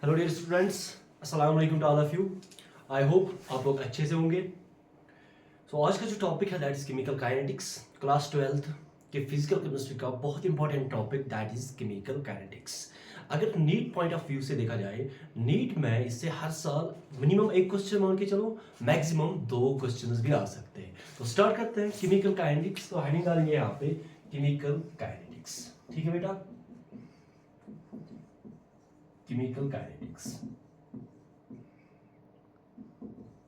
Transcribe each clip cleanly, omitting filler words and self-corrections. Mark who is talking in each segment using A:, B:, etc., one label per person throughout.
A: Hello dear students, अस्सलाम वालेकुम to all of you. I hope आप लोग अच्छे से होंगे। आज का जो टॉपिक है that is chemical kinetics, class 12th के फिजिकल केमिस्ट्री का बहुत important topic that is chemical kinetics. अगर नीट पॉइंट ऑफ व्यू से देखा जाए, नीट में इससे हर साल मिनिमम एक क्वेश्चन मान के चलो, मैक्सिमम 2 क्वेश्चन भी आ सकते हैं। तो स्टार्ट करते हैं केमिकल काइनेटिक्स। तो हेडिंग डालेंगे यहाँ पे केमिकल काइनेटिक्स। ठीक है बेटा, केमिकल काइनेटिक्स।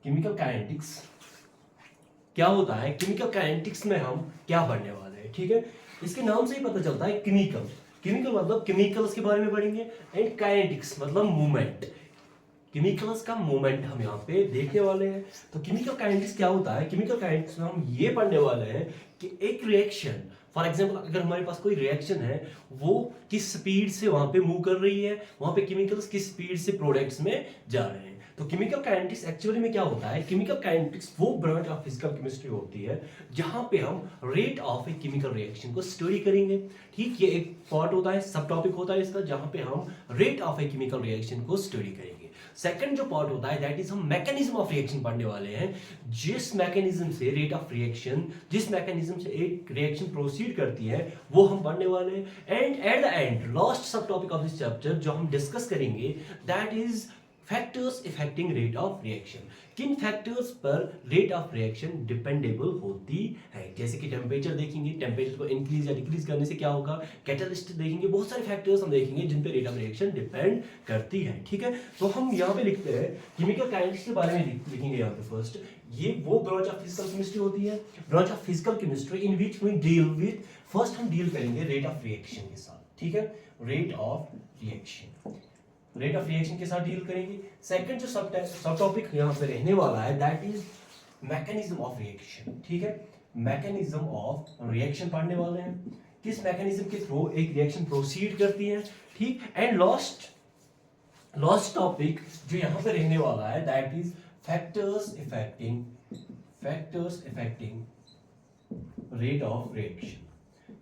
A: केमिकल काइनेटिक्स क्या होता है? केमिकल काइनेटिक्स में हम क्या पढ़ने वाले हैं, ठीक है। इसके नाम से ही पता चलता है केमिकल। केमिकल मतलब केमिकल्स के बारे में पढ़ेंगे, एंड काइनेटिक्स मतलब मूवमेंट। केमिकल्स का मूवमेंट हम यहाँ पे देखने वाले हैं। तो केमिकल काइनेटिक्स क्या होता है? केमिकल काइनेटिक्स में हम ये पढ़ने वाले हैं कि एक रिएक्शन, फॉर एग्जाम्पल अगर हमारे पास कोई रिएक्शन है, वो किस स्पीड से वहां पे मूव कर रही है, वहां पे केमिकल्स किस स्पीड से प्रोडक्ट्स में जा रहे हैं। तो केमिकल काइनेटिक्स एक्चुअली में क्या होता है? केमिकल काइनेटिक्स वो ब्रांच ऑफ फिजिकल केमिस्ट्री होती है जहां पे हम rate of a chemical reaction को स्टडी करेंगे। ठीक, ये एक पार्ट होता है, सब टॉपिक होता है इसका, जहां पे हम rate of a chemical reaction को स्टडी करेंगे। सेकंड जो पार्ट होता है दैट इज हम मैकेनिज्म ऑफ रिएक्शन पढ़ने वाले हैं। जिस मैकेनिज्म से रेट ऑफ रिएक्शन, जिस मैकेनिज्म से एक रिएक्शन प्रोसीड करती है, वो हम पढ़ने वाले हैं। And at the end last सब टॉपिक ऑफ दिस चैप्टर जो हम डिस्कस करेंगे that is factors affecting rate of reaction. किन फैक्टर्स पर रेट ऑफ रिएक्शन डिपेंडेबल होती है? जैसे कि टेम्परेचर देखेंगे, टेम्परेचर को इंक्रीज या डिक्रीज करने से क्या होगा, कैटलिस्ट देखेंगे, बहुत सारे फैक्टर्स हम देखेंगे जिन पे रेट ऑफ रिएक्शन डिपेंड करती है। ठीक है, तो हम यहाँ पे लिखते हैं केमिकल काइनेटिक्स के बारे में लिखेंगे यहाँ पे फर्स्ट। ये वो ब्रांच ऑफ फिजिकल केमिस्ट्री होती है, branch of physical chemistry in which we deal with, first हम डील करेंगे रेट ऑफ रिएक्शन के साथ। ठीक है, rate of reaction, rate of reaction के साथ डील करेंगे। सेकंड जो सब टॉपिक यहाँ पे रहने वाला है that is mechanism of reaction. ठीक है, मैकेनिज्म ऑफ रिएक्शन पढ़ने वाले हैं, किस मैकेनिज्म के थ्रू एक रिएक्शन प्रोसीड करती है। ठीक, एंड लास्ट टॉपिक जो यहाँ पे रहने वाला है that is factors affecting rate of reaction.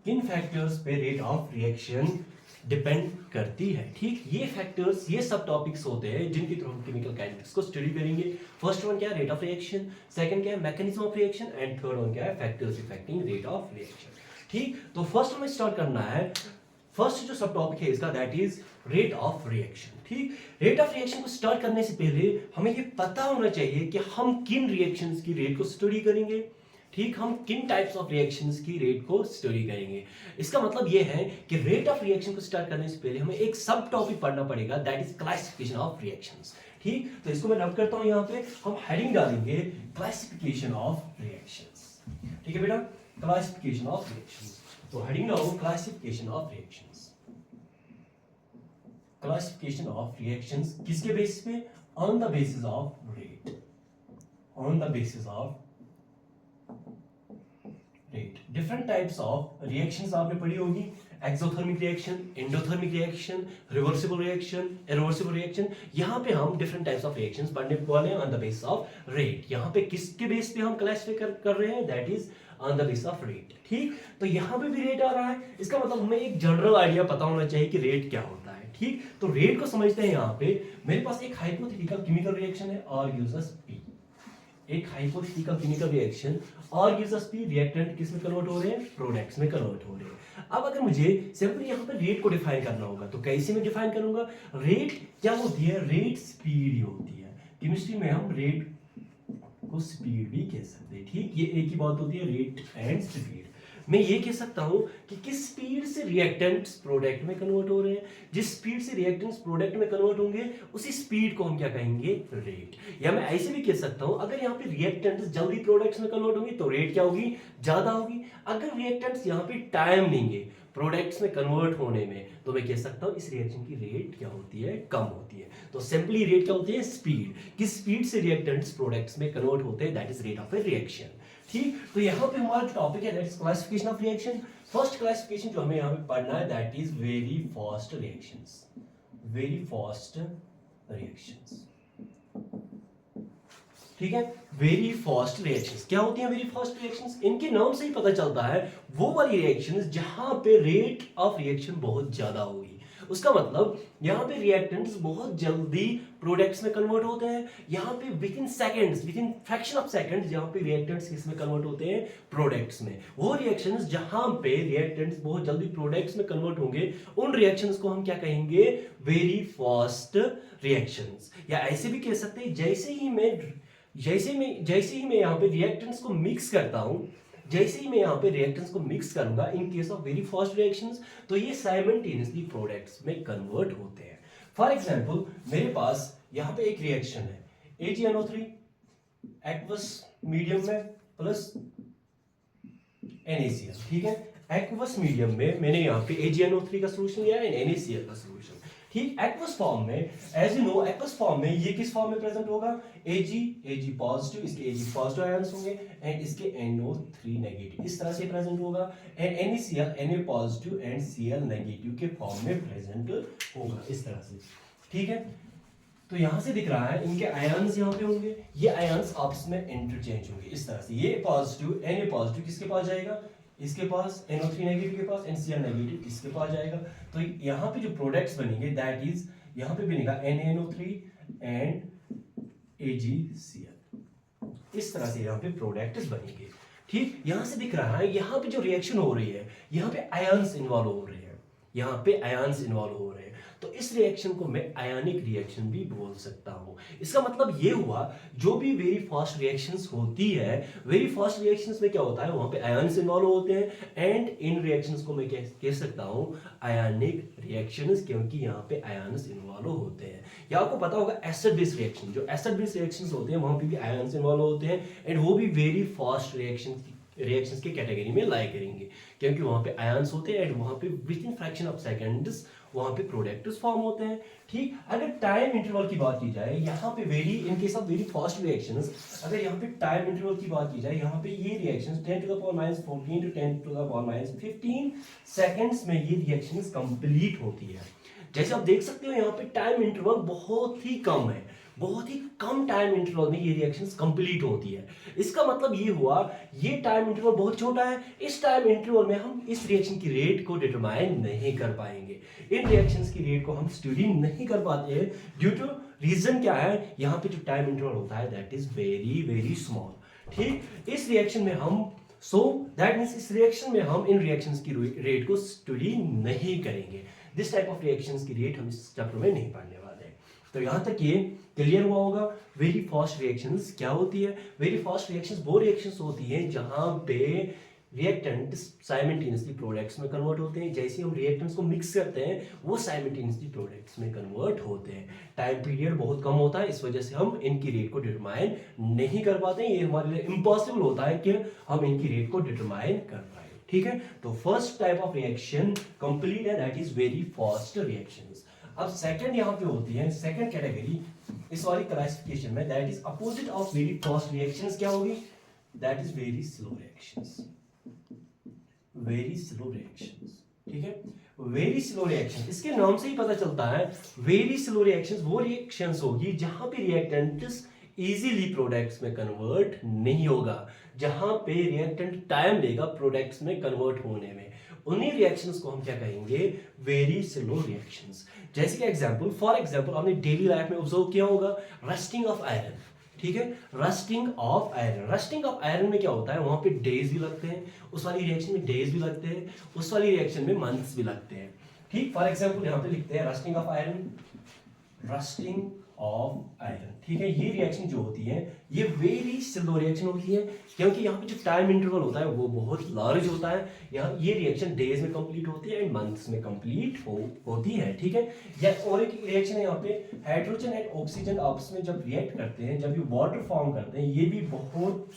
A: किन फैक्टर्स पे रेट ऑफ रिएक्शन डिपेंड करती है। ठीक, ये फैक्टर्स, ये सब टॉपिक्स होते हैं जिनके थ्रू हम केमिकल काइनेटिक्स को स्टडी करेंगे। फर्स्ट वन क्या है? Rate of reaction. सेकंड क्या है? Mechanism of reaction. And third one क्या है? Factors affecting rate of reaction. ठीक, तो फर्स्ट हमें स्टार्ट करना है, फर्स्ट जो सब टॉपिक है इसका that is rate of reaction. ठीक, रेट ऑफ रिएक्शन को स्टार्ट करने से पहले हमें ये पता होना चाहिए कि हम किन रिएक्शंस की रेट को स्टडी करेंगे। ठीक, हम किन टाइप्स ऑफ रिएक्शंस की रेट को स्टडी करेंगे। इसका मतलब यह है कि रेट ऑफ रिएक्शन को स्टार्ट करने से पहले हमें एक सब टॉपिक पढ़ना पड़ेगा that is classification of reactions. ठीक, तो इसको मैं नोट करता हूं, यहाँ पे हम हेडिंग डालेंगे क्लासिफिकेशन ऑफ रिएक्शंस। ठीक है बेटा, क्लासिफिकेशन ऑफ रिएक्शंस। तो हेडिंग डालो classification of reactions. Classification of reactions किसके बेसिस पे? On the basis of rate, on the basis of rate. Different types of reactions आपने पढ़ी होगी, exothermic reaction, endothermic reaction, reversible reaction, irreversible reaction. यहाँ पे हम डिफरेंट टाइप्स ऑफ रिएक्शंस पढ़ने वाले हैं on the basis of rate. यहाँ पे किसके बेस पे हम क्लासिफाई कर रहे हैं? That is on the basis of rate. ठीक, तो यहाँ पे भी रेट आ रहा है, इसका मतलब हमें एक जनरल आइडिया पता होना चाहिए कि रेट क्या होता है। ठीक, तो रेट को समझते हैं। यहाँ पे मेरे पास एक हाइपोथेटिकल केमिकल रिएक्शन है और गिव्स अस P। एक हाइपोथेटिकल केमिकल रिएक्शन और गिव्स अस P, रिएक्टेंट किस में कन्वर्ट हो रहे हैं? प्रोडक्ट्स में कन्वर्ट हो रहे हैं। अब अगर मुझे सिंपली यहाँ पे रेट को डिफाइन करना होगा तो कैसे मैं डिफाइन करूंगा? रेट क्या होती है? रेट स्पीड होती है। केमिस्ट्री में हम रेट को स्पीड भी कह सकते हैं। ठीक, ये एक ही बात होती है, रेट एंड स्पीड। मैं ये कह सकता हूं कि किस स्पीड से रिएक्टेंट्स प्रोडक्ट में कन्वर्ट हो रहे हैं। जिस स्पीड से रिएक्टेंट्स प्रोडक्ट में कन्वर्ट होंगे उसी स्पीड को हम क्या कहेंगे? रेट। या मैं ऐसे भी कह सकता हूं अगर यहाँ पे रिएक्टेंट्स जल्दी प्रोडक्ट्स में कन्वर्ट होंगे तो रेट क्या होगी? ज्यादा होगी। अगर रिएक्टेंट्स यहाँ पे टाइम लेंगे प्रोडक्ट्स में कन्वर्ट होने में तो मैं कह सकता हूं इस रिएक्शन की रेट क्या होती है? कम होती है। तो सिंपली रेट क्या होती है? स्पीड। किस स्पीड से रिएक्टेंट्स प्रोडक्ट्स में कन्वर्ट होते हैं that is rate of A reaction. ठीक, तो यहाँ पे हमारा जो टॉपिक है that is classification of reaction. First classification जो हमें यहाँ पे पढ़ना है that is very fast reactions. Very fast reactions. ठीक है, वेरी फास्ट रिएक्शंस क्या होती हैं? वेरी फास्ट रिएक्शंस, इनके नाम से ही पता चलता है वो वाली रिएक्शंस जहां पे रेट ऑफ रिएक्शन बहुत ज्यादा होगी। उसका मतलब यहाँ पे रिएक्टेंट्स बहुत जल्दी प्रोडक्ट्स में कन्वर्ट होते हैं। यहाँ पे with in seconds, with in fraction of seconds यहाँ पे रिएक्टेंट्स किसमें कन्वर्ट होते हैं, प्रोडक्ट्स में। वो रिएक्शंस जहां पे रिएक्टेंट्स बहुत जल्दी प्रोडक्ट्स में कन्वर्ट होंगे उन रिएक्शंस को हम क्या कहेंगे, वेरी फास्ट रिएक्शंस। या ऐसे भी कह सकते हैं जैसे ही मैं यहाँ पे रिएक्टेंट्स को मिक्स करता हूं, जैसे ही मैं यहाँ पे रिएक्टेंट्स को मिक्स करूंगा in case of very fast reactions, तो ये साइमल्टेनियसली प्रोडक्ट्स में कन्वर्ट होते हैं। फॉर एग्जांपल मेरे पास यहाँ पे एक रिएक्शन है AgNO3 एक्वस मीडियम में प्लस NaCl, ठीक है। एक्वस मीडियम में मैंने यहाँ पे AgNO3 का सोल्यूशन लिया है, NaCl का सोल्यूशन, ठीक। एक्वस फॉर्म में as you know, aqueous form में ये किस फॉर्म में प्रेजेंट होगा, Ag पॉजिटिव, इसके Ag पॉजिटिव आयंस होंगे एंड इसके NO3 नेगेटिव, इस तरह से प्रेजेंट होगा। And NaCl Na positive and Cl negative के फॉर्म में प्रेजेंट होगा, इस तरह से, ठीक है। तो यहां से दिख रहा है इनके आयंस यहाँ पे होंगे, ये आयंस आपस में इंटरचेंज होंगे इस तरह से। ये पॉजिटिव Na पॉजिटिव किसके पास जाएगा, इसके पास, NO3 नेगेटिव के पास, एंड Cl नेगेटिव किसके पास जाएगा। तो यहाँ पे जो प्रोडक्ट्स बनेंगे दैट इज, यहाँ पे बनेगा NaNO3 एंड AgCl, इस तरह से यहाँ पे प्रोडक्ट्स बनेंगे, ठीक। यहाँ से दिख रहा है यहाँ पे जो रिएक्शन हो रही है, यहाँ पे आयंस इन्वॉल्व हो रहे हैं, यहाँ पे आयंस इन्वॉल्व हो रहे हैं, तो इस रिएक्शन को मैं आयनिक रिएक्शन भी बोल सकता हूं। इसका मतलब ये हुआ जो भी वेरी फास्ट रिएक्शंस होती है, वेरी फास्ट रिएक्शंस में क्या होता है, वहां पे आयंस इन्वॉल्व होते हैं एंड इन रिएक्शंस को मैं कह सकता हूं आयनिक रिएक्शंस, क्योंकि यहाँ पे आयंस इन्वॉल्व होते हैं। या आपको पता होगा एसिड बेस रिएक्शन, जो एसिड बेस रिएक्शंस होते हैं वहां पे भी आयंस इन्वॉल्व होते हैं एंड वो भी वेरी फास्ट रिएक्शंस की कैटेगरी में लाई करेंगे, क्योंकि वहां पे आयंस होते हैं एंड वहां पे with in fraction of seconds वहां पे प्रोडक्ट्स फॉर्म होते हैं, ठीक। अगर टाइम इंटरवल की बात की जाए, यहाँ पे in case of very fast reactions, अगर यहाँ पे टाइम इंटरवल की बात की जाए, यहाँ पे ये reactions 10 to the power minus 14 to 10 to the power minus 15 seconds में ये रिएक्शंस कंप्लीट होती है। जैसे आप देख सकते हो यहाँ पे टाइम इंटरवल बहुत ही कम है, बहुत ही कम टाइम इंटरवल में ये रिएक्शंस कंप्लीट होती है। इसका मतलब ये हुआ ये टाइम इंटरवल बहुत छोटा है, इस टाइम इंटरवल में हम इस रिएक्शन की रेट को डिटरमाइन नहीं कर पाएंगे, इन रिएक्शंस की रेट को हम स्टडी नहीं कर पाते हैं। ड्यू टू रीजन क्या है, यहाँ पे जो टाइम इंटरवल होता है that is very very small, ठीक। इस रिएक्शन में हम दैट मींस इस रिएक्शन में हम इन रिएक्शंस की रेट को स्टडी नहीं करेंगे। दिस टाइप ऑफ रिएक्शंस की रेट हम इस चैप्टर में नहीं पढ़ने वाले हैं। तो यहां तक ये क्लियर हुआ होगा। वेरी फास्ट रिएक्शंस क्या होती है, वेरी फास्ट रिएक्शंस वो रिएक्शंस होती हैं जहां पे रिएक्टेंट्स साइमल्टेनियसली प्रोडक्ट्स में कन्वर्ट होते हैं। जैसे हम रिएक्टेंट्स को मिक्स करते हैं वो साइमल्टेनियसली प्रोडक्ट्स में कन्वर्ट होते हैं। टाइम पीरियड बहुत कम होता है, इस वजह से हम इनकी रेट को डिटरमाइन नहीं कर पाते हैं। ये हमारे लिए इम्पॉसिबल होता है कि हम इनकी रेट को डिटरमाइन कर पाए, ठीक है। तो first type of reaction complete है, that is very fast reactions. अब सेकंड यहाँ पे होती है, सेकंड कैटेगरी इस वाली क्लासिफिकेशन में, that is opposite of very fast reactions क्या होगी, that is very slow reactions. Very slow reactions, ठीक है। वेरी स्लो रिएक्शन, इसके नाम से ही पता चलता है वेरी स्लो रिएक्शंस वो रिएक्शंस होगी जहां पे रिएक्टेंट्स इजीली प्रोडक्ट्स में कन्वर्ट नहीं होगा, जहां पे रिएक्टेंट टाइम लेगा प्रोडक्ट्स में कन्वर्ट होने में। उन्हीं रिएक्शंस को हम क्या कहेंगे, वेरी स्लो रिएक्शंस। जैसे कि एग्जांपल, फॉर एग्जांपल आपने डेली लाइफ में ऑब्जर्व किया होगा रस्टिंग ऑफ आयरन, ठीक है। Rusting of iron, rusting of iron में क्या होता है, वहां पे डेज भी लगते हैं, उस वाली रिएक्शन में डेज भी लगते हैं, उस वाली रिएक्शन में मंथ्स भी लगते हैं, ठीक। फॉर एग्जांपल यहाँ पे लिखते हैं rusting of iron, rusting of iron, ठीक है। ये रिएक्शन जो होती है ये वेरी स्लो रिएक्शन होती है, क्योंकि यहाँ पे जो टाइम इंटरवल होता है वो बहुत लार्ज होता है। यहाँ ये रिएक्शन डेज में कंप्लीट होती है एंड मंथ्स में कंप्लीट होती है, ठीक है। या और एक रिएक्शन है यहाँ पे, हाइड्रोजन एंड ऑक्सीजन आपस में जब रिएक्ट करते हैं, जब ये वाटर फॉर्म करते हैं, ये भी बहुत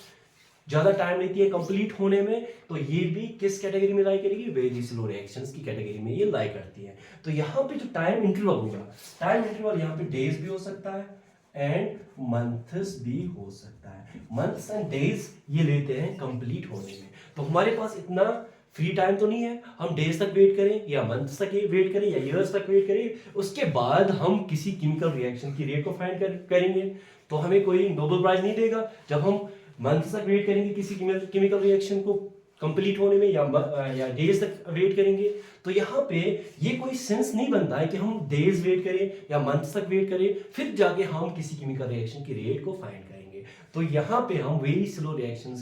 A: ज्यादा टाइम लेती है कंप्लीट होने में, तो ये भी किस कैटेगरी में लाई करेगी, वेरी स्लो रिएक्शंस की कैटेगरी में ये लाई करती है। तो यहाँ पे जो टाइम इंटरवल होगा, टाइम इंटरवल यहाँ पे डेज भी हो सकता है एंड मंथ्स भी हो सकता है। मंथ्स एंड डेज ये लेते हैं कंप्लीट होने में। तो हमारे पास इतना फ्री टाइम तो नहीं है हम डेज तक वेट करें या मंथ्स तक वेट करें या ईयर्स तक वेट करें, उसके बाद हम किसी केमिकल रिएक्शन की रेट को फाइंड करेंगे। तो हमें कोई नोबेल प्राइज नहीं देगा जब हम मंथ्स तक वेट करेंगे किसी केमिकल रिएक्शन को कंप्लीट होने में या डेज तक वेट करेंगे। तो यहाँ पे ये कोई सेंस नहीं बनता है कि हम डेज वेट करें या मंथ्स तक वेट करें फिर जाके हम किसी केमिकल रिएक्शन की रेट को फाइंड करेंगे। तो यहाँ पे हम वेरी स्लो रिएक्शन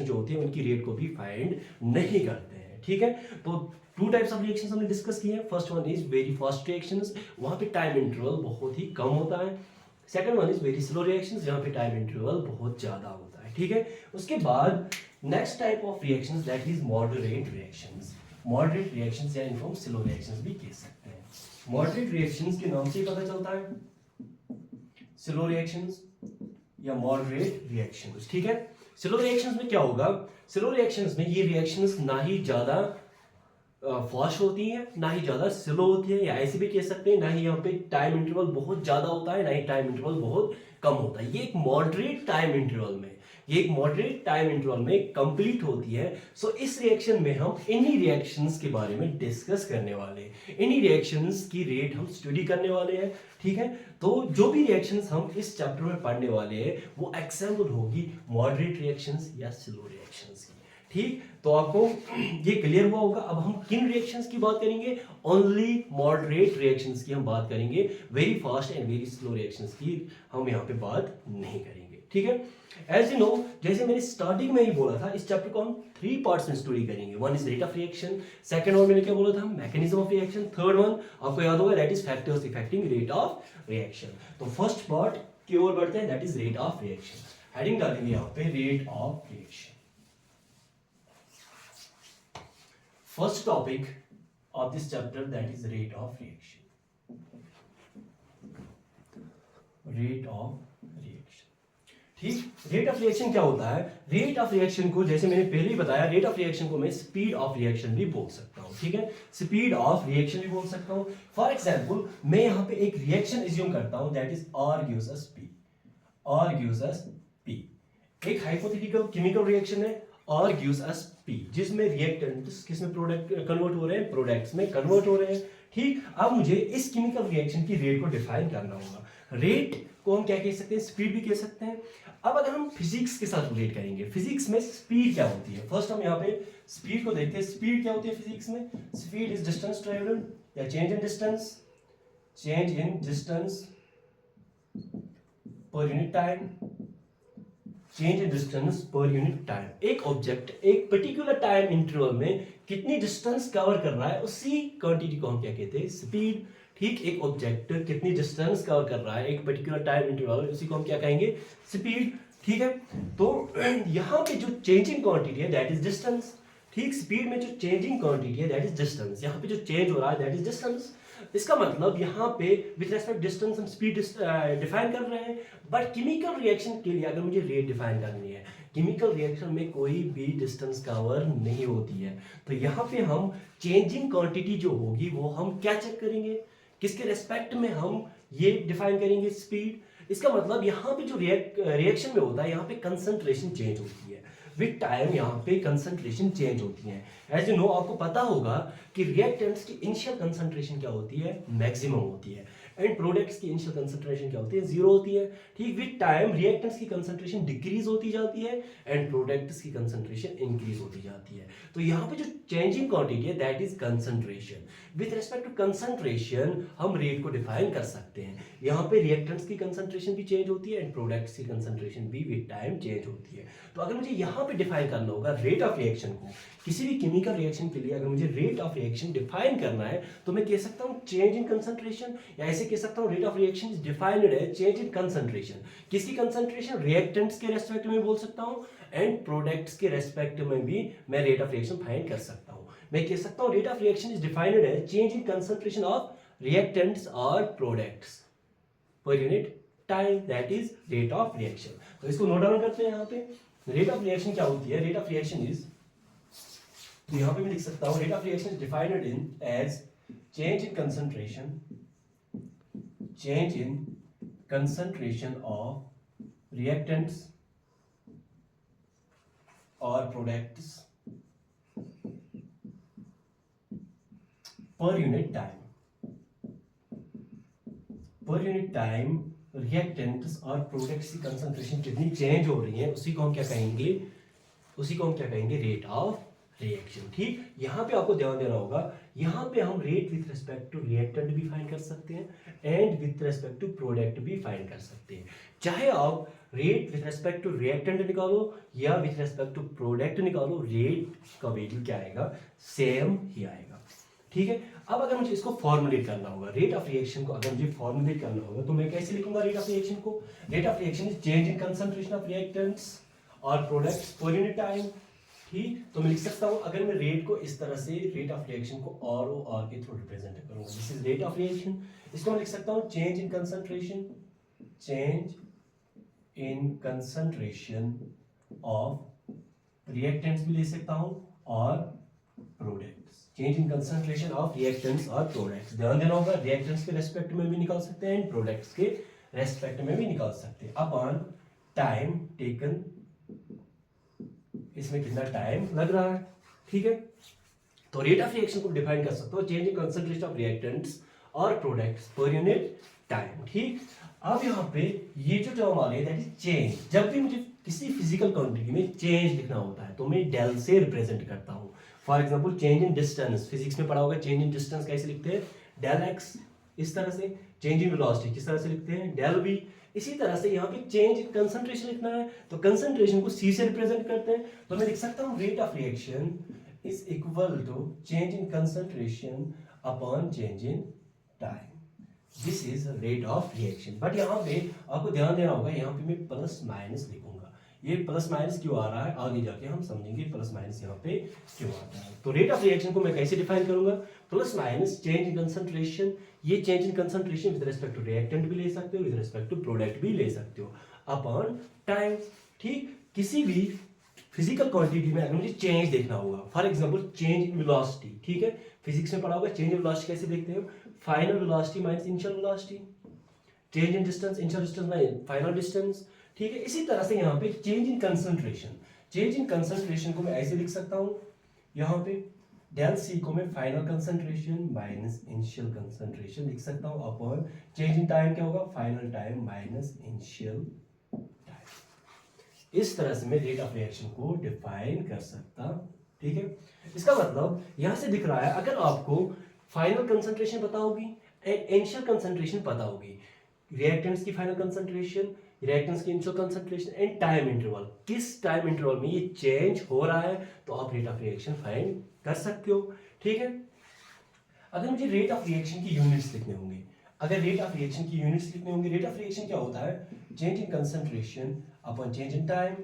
A: जो होती है उनकी रेट को भी फाइंड नहीं करते हैं, ठीक है। तो टू टाइप्स ऑफ रिएक्शंस हमने डिस्कस किए हैं। First one is very fast reactions, वहां पे टाइम इंटरवल बहुत ही कम होता है। Second one is very slow reactions, जहां पे टाइम इंटरवल बहुत ज्यादा होता है, ठीक है। उसके बाद next type of reactions that is moderate reactions. Moderate reactions या इनको हम स्लो रिएक्शंस भी कह सकते हैं। मॉडरेट रिएक्शंस के नाम से ही पता चलता है, स्लो रिएक्शंस या मॉडरेट रिएक्शंस, ठीक है। स्लो रिएक्शंस में क्या होगा, स्लो रिएक्शंस में ये रिएक्शंस ना ही ज्यादा फास्ट होती है ना ही ज्यादा स्लो होती है, या ऐसे भी कह सकते हैं ना ही यहाँ पे टाइम इंटरवल बहुत ज्यादा होता है ना ही टाइम इंटरवल बहुत कम होता है। ये एक मॉडरेट टाइम इंटरवल में कंप्लीट होती है। सो इस रिएक्शन में हम इन्हीं रिएक्शंस के बारे में डिस्कस करने वाले हैं, इन्हीं रिएक्शंस की रेट हम स्टडी करने वाले हैं, ठीक है। तो जो भी रिएक्शंस हम इस चैप्टर में पढ़ने वाले हैं वो एग्जाम्पल होगी मॉडरेट रिएक्शंस या स्लो रिएक्शंस की, ठीक। तो आपको ये क्लियर हुआ होगा। अब हम किन रिएक्शंस की बात करेंगे, ओनली मॉडरेट रिएक्शंस की हम बात करेंगे, very fast and very slow reactions की हम यहाँ पे बात नहीं करेंगे, ठीक है। एज यू नो, जैसे मैंने स्टार्टिंग में ही बोला था, इस चैप्टर को हम 3 पार्ट्स में स्टडी करेंगे। One is rate of reaction, second one मैंने क्या बोला था, mechanism of reaction, third one आपको याद होगा that is factors affecting rate of reaction. तो फर्स्ट पार्ट की ओर बढ़ते हैं, that is rate of reaction. Heading डालेंगे यहाँ पे rate of reaction. First topic of this chapter that is rate of reaction. Rate of reaction, ठीक। Rate of reaction क्या होता है, रेट ऑफ रिएक्शन को जैसे मैंने पहले ही बताया, रेट ऑफ रिएक्शन को मैं स्पीड ऑफ रिएक्शन भी बोल सकता हूँ, ठीक है। स्पीड ऑफ रिएक्शन भी बोल सकता हूँ। फॉर एग्जाम्पल मैं यहाँ पे एक रिएक्शन एज्यूम करता हूँ that is R gives us P। एक हाइपोथेटिकल केमिकल रिएक्शन है R gives us P, जिसमें रिएक्टेंट्स किसमें प्रोडक्ट कन्वर्ट हो रहे हैं, प्रोडक्ट्स में कन्वर्ट हो रहे हैं, ठीक। अब मुझे इस केमिकल रिएक्शन की रेट को डिफाइन करना होगा। रेट को हम क्या कह सकते हैं, स्पीड भी कह सकते हैं। अब अगर हम फिजिक्स के साथ रिलेट करेंगे, फिजिक्स में स्पीड क्या होती है, फर्स्ट हम यहाँ पे स्पीड को देखते हैं। स्पीड क्या होती है फिजिक्स में, स्पीड इज डिस्टेंस ट्रेवल्ड या चेंज इन डिस्टेंस पर unit time, change in distance पर यूनिट टाइम। एक ऑब्जेक्ट एक पर्टिकुलर टाइम इंटरवल में कितनी डिस्टेंस कवर कर रहा है उसी क्वांटिटी को हम क्या कहते हैं, स्पीड, ठीक। एक ऑब्जेक्ट कितनी डिस्टेंस कवर कर रहा है एक पर्टिकुलर टाइम इंटरवल में उसी को हम क्या कहेंगे, स्पीड, ठीक है। तो यहाँ पे जो चेंजिंग क्वांटिटी है दैट इज डिस्टेंस, ठीक। स्पीड में जो चेंजिंग क्वांटिटी है दैट इज डिस्टेंस, यहाँ पे जो चेंज हो रहा है दैट इज डिस्टेंस। इसका मतलब यहाँ पे विद रेस्पेक्ट डिस्टेंस हम स्पीड डिफाइन कर रहे हैं। बट केमिकल रिएक्शन के लिए अगर मुझे रेट डिफाइन करनी है, केमिकल रिएक्शन में कोई भी डिस्टेंस कवर नहीं होती है, तो यहाँ पे हम चेंजिंग क्वांटिटी जो होगी वो हम क्या चेक करेंगे, किसके रेस्पेक्ट में हम ये डिफाइन करेंगे, स्पीड। इसका मतलब यहाँ पे जो रिएक्शन में होता है यहाँ पे कंसंट्रेशन चेंज होती है, विद टाइम यहाँ पे कंसंट्रेशन चेंज होती है। एज यू नो, आपको पता होगा कि रिएक्टेंट्स की इनिशियल कंसंट्रेशन क्या होती है, मैक्सिमम होती है, एंड प्रोडक्ट्स की इनिशियल कंसंट्रेशन क्या होती है, जीरो होती है, ठीक। विद टाइम रिएक्टेंट्स की कंसंट्रेशन डिक्रीज होती जाती है एंड प्रोडक्ट्स की कंसंट्रेशन इंक्रीज होती जाती है। तो यहाँ पे जो चेंजिंग क्वांटिटी है that is concentration. With respect to concentration हम रेट को डिफाइन कर सकते हैं। यहाँ पे रिएक्टेंट्स की कंसंट्रेशन भी चेंज होती है एंड प्रोडक्ट्स की कंसंट्रेशन भी विद टाइम चेंज होती है। तो अगर मुझे यहाँ पे डिफाइन करना होगा रेट ऑफ रिएक्शन को, किसी भी केमिकल रिएक्शन के लिए अगर मुझे रेट ऑफ रिएक्शन डिफाइन करना है तो मैं कह सकता हूँ चेंज इन कंसंट्रेशन, या ऐसे कह सकता हूँ rate of reaction is defined as change in concentration. किसकी कंसंट्रेशन, रिएक्टेंट्स के रेस्पेक्ट में बोल सकता हूँ एंड प्रोडक्ट्स के रेस्पेक्ट में भी मैं रेट ऑफ रिएक्शन फाइंड कर सकता हूँ। मैं कह सकता हूँ rate of reaction is defined as change in concentration of reactants और products per unit time, that is rate of reaction. तो इसको नोट डाउन करते हैं। यहाँ पे रेट ऑफ रिएक्शन क्या होती है, रेट ऑफ रिएक्शन इज, तो यहाँ पे मैं लिख सकता हूँ rate of reaction is defined in as change in concentration of reactants और products per unit time. Reactants और प्रोडक्ट्स की कंसंट्रेशन कितनी चेंज हो रही है उसी को हम क्या कहेंगे, उसी को हम क्या कहेंगे, रेट ऑफ रिएक्शन। ठीक, यहाँ पे आपको ध्यान देना होगा, यहाँ पे हम rate with respect to reactant भी फाइंड कर सकते हैं and with respect to product भी फाइंड कर सकते हैं। चाहे आप rate with respect to reactant निकालो या विथ रिस्पेक्ट टू प्रोडक्ट निकालो, रेट का वैल्यू क्या आएगा, सेम ही आएगा। ठीक है, अब अगर मुझे इसको फॉर्मुलेट करना होगा, रेट ऑफ रिएक्शन को अगर मुझे फॉर्मुलेट करना होगा तो मैं कैसे लिखूंगा रेट ऑफ रिएक्शन को? Rate of reaction is change in concentration of reactants और प्रोडक्ट्स पर यूनिट टाइम। ठीक, तो मैं लिख सकता हूं, अगर मैं रेट को इस तरह से, रेट ऑफ रिएक्शन को आर ओ आर के थ्रू रिप्रेजेंट करूंगा, this is rate of reaction. इसको मैं लिख सकता हूं change in concentration, change in concentration of reactants भी ले सकता हूं और products, change in concentration of reactants और प्रोडक्ट्स। ध्यान देना होगा, रिएक्टेंट्स के रेस्पेक्ट में भी निकाल सकते हैं एंड प्रोडक्ट्स के रेस्पेक्ट में भी निकाल सकते हैं अपॉन टाइम टेकन, इसमें कितना टाइम लग रहा है। ठीक है, तो रेट ऑफ रिएक्शन को डिफाइन कर सकते हो change in concentration of reactants और प्रोडक्ट्स पर यूनिट टाइम। ठीक, अब यहाँ पे ये जो टर्म आ रही है दैट इज चेंज। जब भी मुझे किसी फिजिकल क्वांटिटी में चेंज लिखना होता है तो मैं डेल से रिप्रेजेंट करता हूँ। For example change in distance, physics में पढ़ा होगा चेंज इन डिस्टेंस कैसे लिखते हैं, डेल एक्स, इस तरह से। चेंज इन वेलोसिटी किस तरह से लिखते हैं, डेल वी। इसी तरह से यहाँ पे चेंज इन कंसंट्रेशन लिखना है तो कंसंट्रेशन को सी से रिप्रेजेंट करते हैं, तो मैं लिख सकता हूँ rate of reaction is equal to change in concentration upon change in time, this is rate of reaction. But यहाँ पे आपको ध्यान देना होगा, यहाँ पे मैं प्लस माइनस लिखूंगा। ये प्लस माइनस क्यों आ रहा है आगे जाके हम समझेंगे प्लस माइनस यहाँ पे क्यों आता है। तो रेट ऑफ रिएक्शन को मैं कैसे डिफाइन करूंगा, plus minus change in concentration, ये change in concentration with respect to reactant भी ले सकते हो, विद रिस्पेक्ट टू प्रोडक्ट भी ले सकते हो, अपॉन टाइम। ठीक, किसी भी फिजिकल क्वांटिटी में अगर मुझे चेंज देखना होगा, for example change in velocity, ठीक है, फिजिक्स में पढ़ा होगा चेंज इन वेलोसिटी कैसे देखते हो, final velocity minus initial velocity, change in distance, initial distance minus final distance. ठीक है, इसी तरह से यहाँ पे change in concentration, change in concentration को मैं ऐसे लिख सकता हूँ, यहाँ पे डेल सी को मैं final concentration minus initial concentration लिख सकता हूँ अपॉन चेंज इन टाइम क्या होगा, final time minus initial time. इस तरह से मैं रेट ऑफ रिएक्शन को डिफाइन कर सकता। ठीक है, इसका मतलब यहाँ से दिख रहा है अगर आपको फाइनल कंसंट्रेशन पता होगी, इनिशियल कंसंट्रेशन पता होगी, रिएक्टेंट्स की फाइनल कंसंट्रेशन, रिएक्टेंट्स की initial concentration and time interval, किस टाइम इंटरवल में ये चेंज हो रहा है, तो आप रेट ऑफ रिएक्शन फाइंड कर सकते हो। ठीक है, अगर मुझे रेट ऑफ रिएक्शन की यूनिट्स लिखने होंगे, अगर रेट ऑफ रिएक्शन की यूनिट्स लिखने होंगे, रेट ऑफ रिएक्शन क्या होता है, change in concentration upon change in time.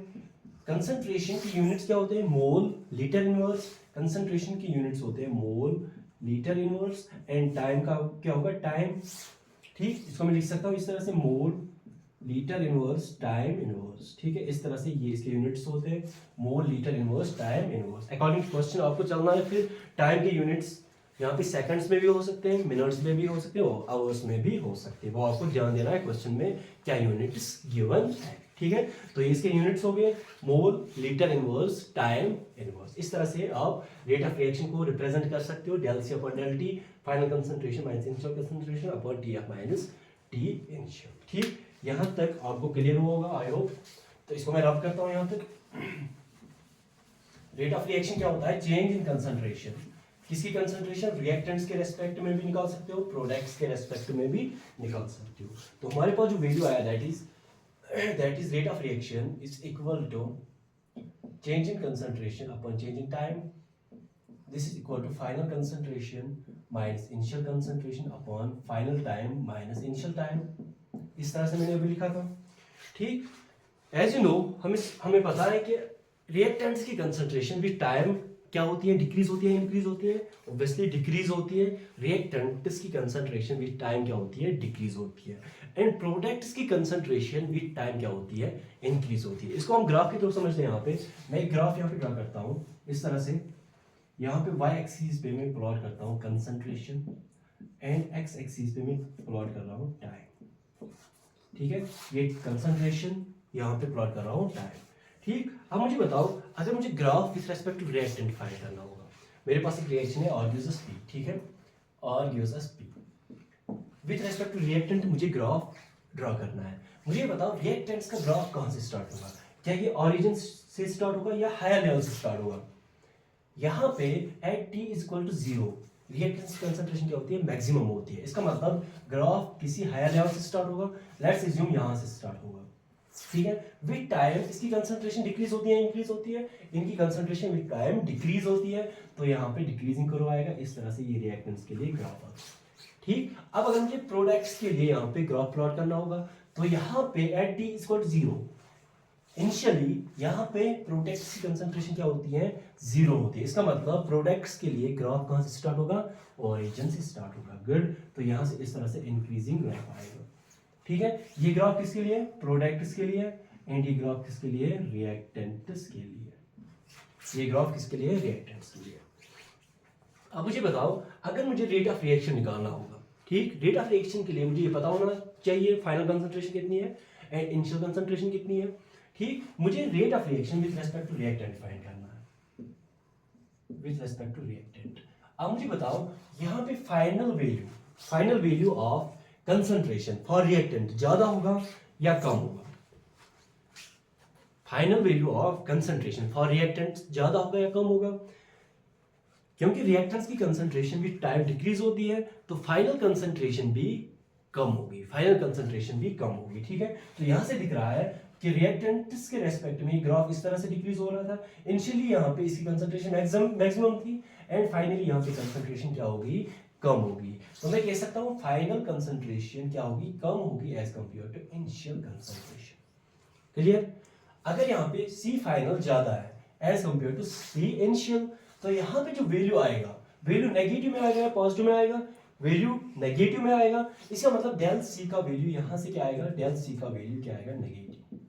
A: Concentration की यूनिट्स क्या होते हैं, मोल लीटर इनवर्स, कंसंट्रेशन की यूनिट्स होते हैं mole litre inverse and time का क्या होगा, टाइम। ठीक, इसको मैं लिख सकता हूँ इस तरह से, मोल लीटर इनवर्स टाइम इनवर्स। ठीक है, इस तरह से ये इसके यूनिट्स होते हैं, mole litre inverse time inverse. According to question आपको चलना है। फिर टाइम के यूनिट्स यहाँ पे सेकंड्स में भी हो सकते हैं, मिनट्स में भी हो सकते हैं, आवर्स में भी हो सकते हैं, वो आपको ध्यान देना है क्वेश्चन में क्या यूनिट्स गिवन है। ठीक है, तो इसके यूनिट्स हो गए mole litre inverse time inverse. इस तरह से आप रेट ऑफ रिएक्शन को रिप्रेजेंट कर सकते हो, del C upon del t, final concentration minus initial concentration upon t f minus t initial. ठीक, यहाँ तक आपको क्लियर होगा आई होप। तो इसको मैं रब करता हूँ यहाँ तक। रेट ऑफ रिएक्शन क्या होता है, चेंज इन कंसंट्रेशन, किसकी कंसंट्रेशन, रिएक्टेंट्स के रेस्पेक्ट में भी निकाल सकते हो, प्रोडक्ट्स के रेस्पेक्ट में भी निकाल सकते हो। तो हमारे पास जो वैल्यू आया that is rate of reaction is equal to change in concentration upon change in time, this is equal to final concentration minus initial concentration upon final time minus initial time. इस तरह से मैंने अभी लिखा था। ठीक, as you no हमें पता है कि रिएक्टेंट्स की कंसंट्रेशन विद टाइम क्या होती है, डिक्रीज होती है, इंक्रीज होती है, ऑब्वियसली डिक्रीज होती है। रिएक्टेंट्स की कंसंट्रेशन विद टाइम क्या होती है, डिक्रीज होती है। एंड प्रोडक्ट्स की कंसंट्रेशन विद टाइम क्या होती है, इंक्रीज होती है। इसको हम ग्राफ के थ्रू समझते हैं। यहाँ पे मैं एक ग्राफ यहाँ पे ड्रा करता हूँ इस तरह से, यहाँ पे y एक्सिस पे मैं प्लॉट करता हूँ कंसंट्रेशन एंड x एक्सिस पे मैं प्लॉट कर रहा हूँ टाइम। ठीक है, ये कंसंट्रेशन यहाँ पे प्लॉट कर रहा हूँ टाइम। ठीक, अब मुझे बताओ अगर मुझे graph with respect to reactant find करना होगा, मेरे पास एक रिएक्शन है R gives us P, ठीक है, R gives us P, with respect to reactant मुझे ग्राफ ड्रॉ करना है। मुझे बताओ रिएक्टेंट्स का ग्राफ कहाँ से स्टार्ट होगा, क्या ये ऑरिजिन से स्टार्ट होगा या हायर लेवल से स्टार्ट होगा? यहाँ पे at t is equal to 0 reactants concentration क्या होती है? मैक्सिमम होती है। इसका मतलब ग्राफ किसी हायर लेवल से स्टार्ट होगा, लेट्स अज्यूम यहाँ से स्टार्ट होगा, ठीक है। विद टाइम इसकी कंसंट्रेशन डिक्रीज होती है, इंक्रीज होती है, इनकी कंसंट्रेशन विद टाइम डिक्रीज होती है, तो यहाँ पे डिक्रीजिंग कर्व आएगा। इस तरह से ये रिएक्टेंस के लिए ग्राफ आता है, ठीक। अब अगर मुझे प्रोडक्ट्स के लिए यहाँ पे ग्राफ प्लॉट करना होगा, तो यहाँ पे at t is equal to 0 initially यहाँ पे प्रोडक्ट्स की कंसंट्रेशन क्या होती है? 0 होती है। इसका मतलब प्रोडक्ट्स के लिए ग्राफ कहाँ से स्टार्ट होगा? ओरिजिन से स्टार्ट होगा, गुड। तो यहाँ से इस तरह से इंक्रीजिंग ग्राफ आएगा, ठीक है। ये ग्राफ किसके लिए? प्रोडक्ट्स के लिए। एंड ये ग्राफ किसके लिए? रिएक्टेंट्स के लिए। ये ग्राफ किसके लिए? रिएक्टेंट्स के लिए। अब मुझे बताओ, अगर मुझे रेट ऑफ रिएक्शन निकालना होगा, ठीक, रेट ऑफ रिएक्शन के लिए मुझे ये पता होना चाहिए फाइनल कंसंट्रेशन कितनी है एंड इनिशियल कंसंट्रेशन कितनी है, ठीक। मुझे rate of reaction with respect to reactant find करना है, विद रेस्पेक्ट टू रिएक्टेंट। अब मुझे बताओ, यहाँ पे final value of concentration for reactant ज्यादा होगा या कम होगा? Final value of concentration for reactant ज्यादा होगा या कम होगा? क्योंकि रिएक्टेंट्स की कंसंट्रेशन भी टाइम डिक्रीज होती है, तो फाइनल कंसंट्रेशन भी कम होगी, ठीक है। तो यहां से दिख रहा है कि रिएक्टेंट्स के रेस्पेक्ट में ग्राफ इस तरह से डिक्रीज हो रहा था। इनिशियली यहाँ पे इसकी कंसंट्रेशन मैक्सिमम थी एंड फाइनली यहाँ पे कंसंट्रेशन क्या होगी? कम होगी। तो मैं कह सकता हूँ फाइनल कंसंट्रेशन क्या होगी? कम होगी as compare to initial concentration. Clear? अगर यहाँ पे C फाइनल ज्यादा है as compare to C initial, तो यहाँ पे जो वैल्यू आएगा, वैल्यू नेगेटिव में आएगा या पॉजिटिव में आएगा? वैल्यू नेगेटिव में आएगा। इसका मतलब डेल C का वैल्यू यहाँ से क्या आएगा? डेल C का वैल्यू क्या आएगा? नेगेटिव।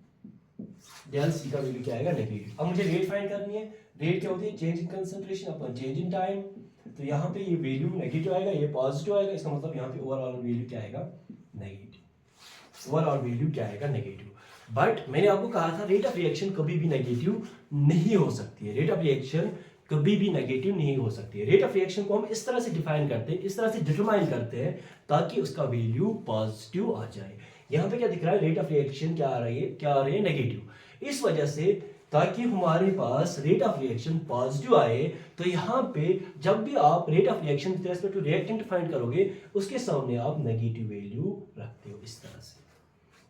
A: डेल C का वैल्यू क्या आएगा? नेगेटिव। अब मुझे रेट फाइंड करनी है। रेट क्या होती है? Change in concentration upon change in time. तो यहाँ पे ये वैल्यू नेगेटिव आएगा, ये पॉजिटिव आएगा। इसका मतलब यहाँ पे ओवरऑल वैल्यू क्या आएगा? नेगेटिव। ओवरऑल वैल्यू क्या आएगा? नेगेटिव। बट मैंने आपको कहा था रेट ऑफ रिएक्शन कभी भी नेगेटिव नहीं हो सकती है। रेट ऑफ रिएक्शन कभी भी नेगेटिव नहीं हो सकती है। रेट ऑफ रिएक्शन को हम इस तरह से डिफाइन करते हैं, इस तरह से डिटरमाइन करते हैं ताकि उसका वैल्यू पॉजिटिव आ जाए। यहाँ पे क्या दिख रहा है? रेट ऑफ रिएक्शन क्या आ रही है? नेगेटिव। इस वजह से ताकि हमारे पास रेट ऑफ रिएक्शन पॉजिटिव आए, तो यहाँ पे जब भी आप rate of reaction with respect to reactant find करोगे, उसके सामने आप नेगेटिव वैल्यू रखते हो इस तरह से।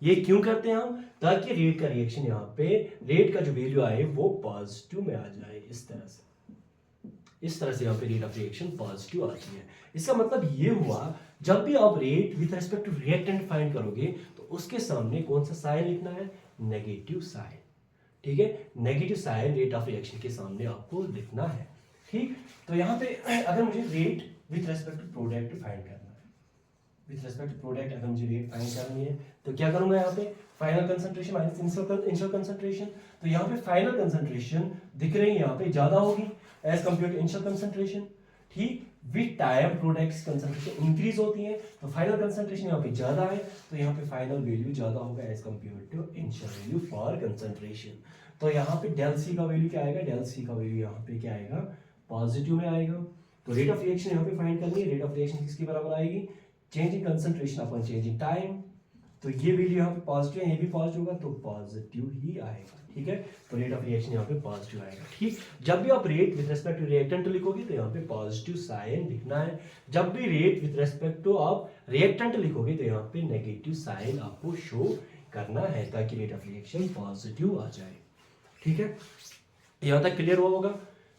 A: ये क्यों करते हैं हम? ताकि रेट का रिएक्शन यहाँ पे रेट का जो वैल्यू आए वो पॉजिटिव में आ जाए इस तरह से। इस तरह से यहाँ पे रेट ऑफ रिएक्शन पॉजिटिव आती है। इसका मतलब ये हुआ, जब भी आप rate with respect to reactant find करोगे तो उसके सामने कौन सा साइन लिखना है? नेगेटिव साइन, ठीक है। Negative sign rate of reaction के सामने आपको लिखना है, ठीक। तो यहाँ पे अगर मुझे rate with respect to product find करना है, विद रिस्पेक्ट टू प्रोडक्ट अगर मुझे रेट फाइंड करनी है, तो क्या करूंगा? यहाँ पे final concentration minus initial concentration. तो यहाँ पे फाइनल कंसंट्रेशन दिख रही है यहाँ पे ज्यादा होगी as compare to initial concentration, ठीक। With time products concentration increase होती है, तो फाइनल कंसंट्रेशन यहाँ पे ज्यादा है, तो यहाँ पे फाइनल वैल्यू ज्यादा होगा as compare to initial value for concentration. तो यहाँ पे डेल C का वैल्यू क्या आएगा? डेल C का वैल्यू यहाँ पे क्या आएगा? पॉजिटिव में आएगा। तो रेट ऑफ रिएक्शन यहाँ पे फाइंड करनी है। रेट ऑफ रिएक्शन किसके बराबर आएगी? Change in concentration upon change in time. तो ये वैल्यू यहाँ पे पॉजिटिव है, ये भी पॉजिटिव होगा, तो पॉजिटिव ही आएगा, ठीक है। तो रेट ऑफ रिएक्शन यहाँ पे पॉजिटिव आएगा, ठीक। जब भी आप rate with respect to reactant लिखोगे तो यहाँ पे पॉजिटिव साइन लिखना है। जब भी रेट विद रिस्पेक्ट टू आप रिएक्टेंट लिखोगे तो यहाँ पे नेगेटिव साइन आपको शो करना है ताकि रेट ऑफ रिएक्शन पॉजिटिव आ जाए, ठीक है। यहाँ तक क्लियर हुआ होगा?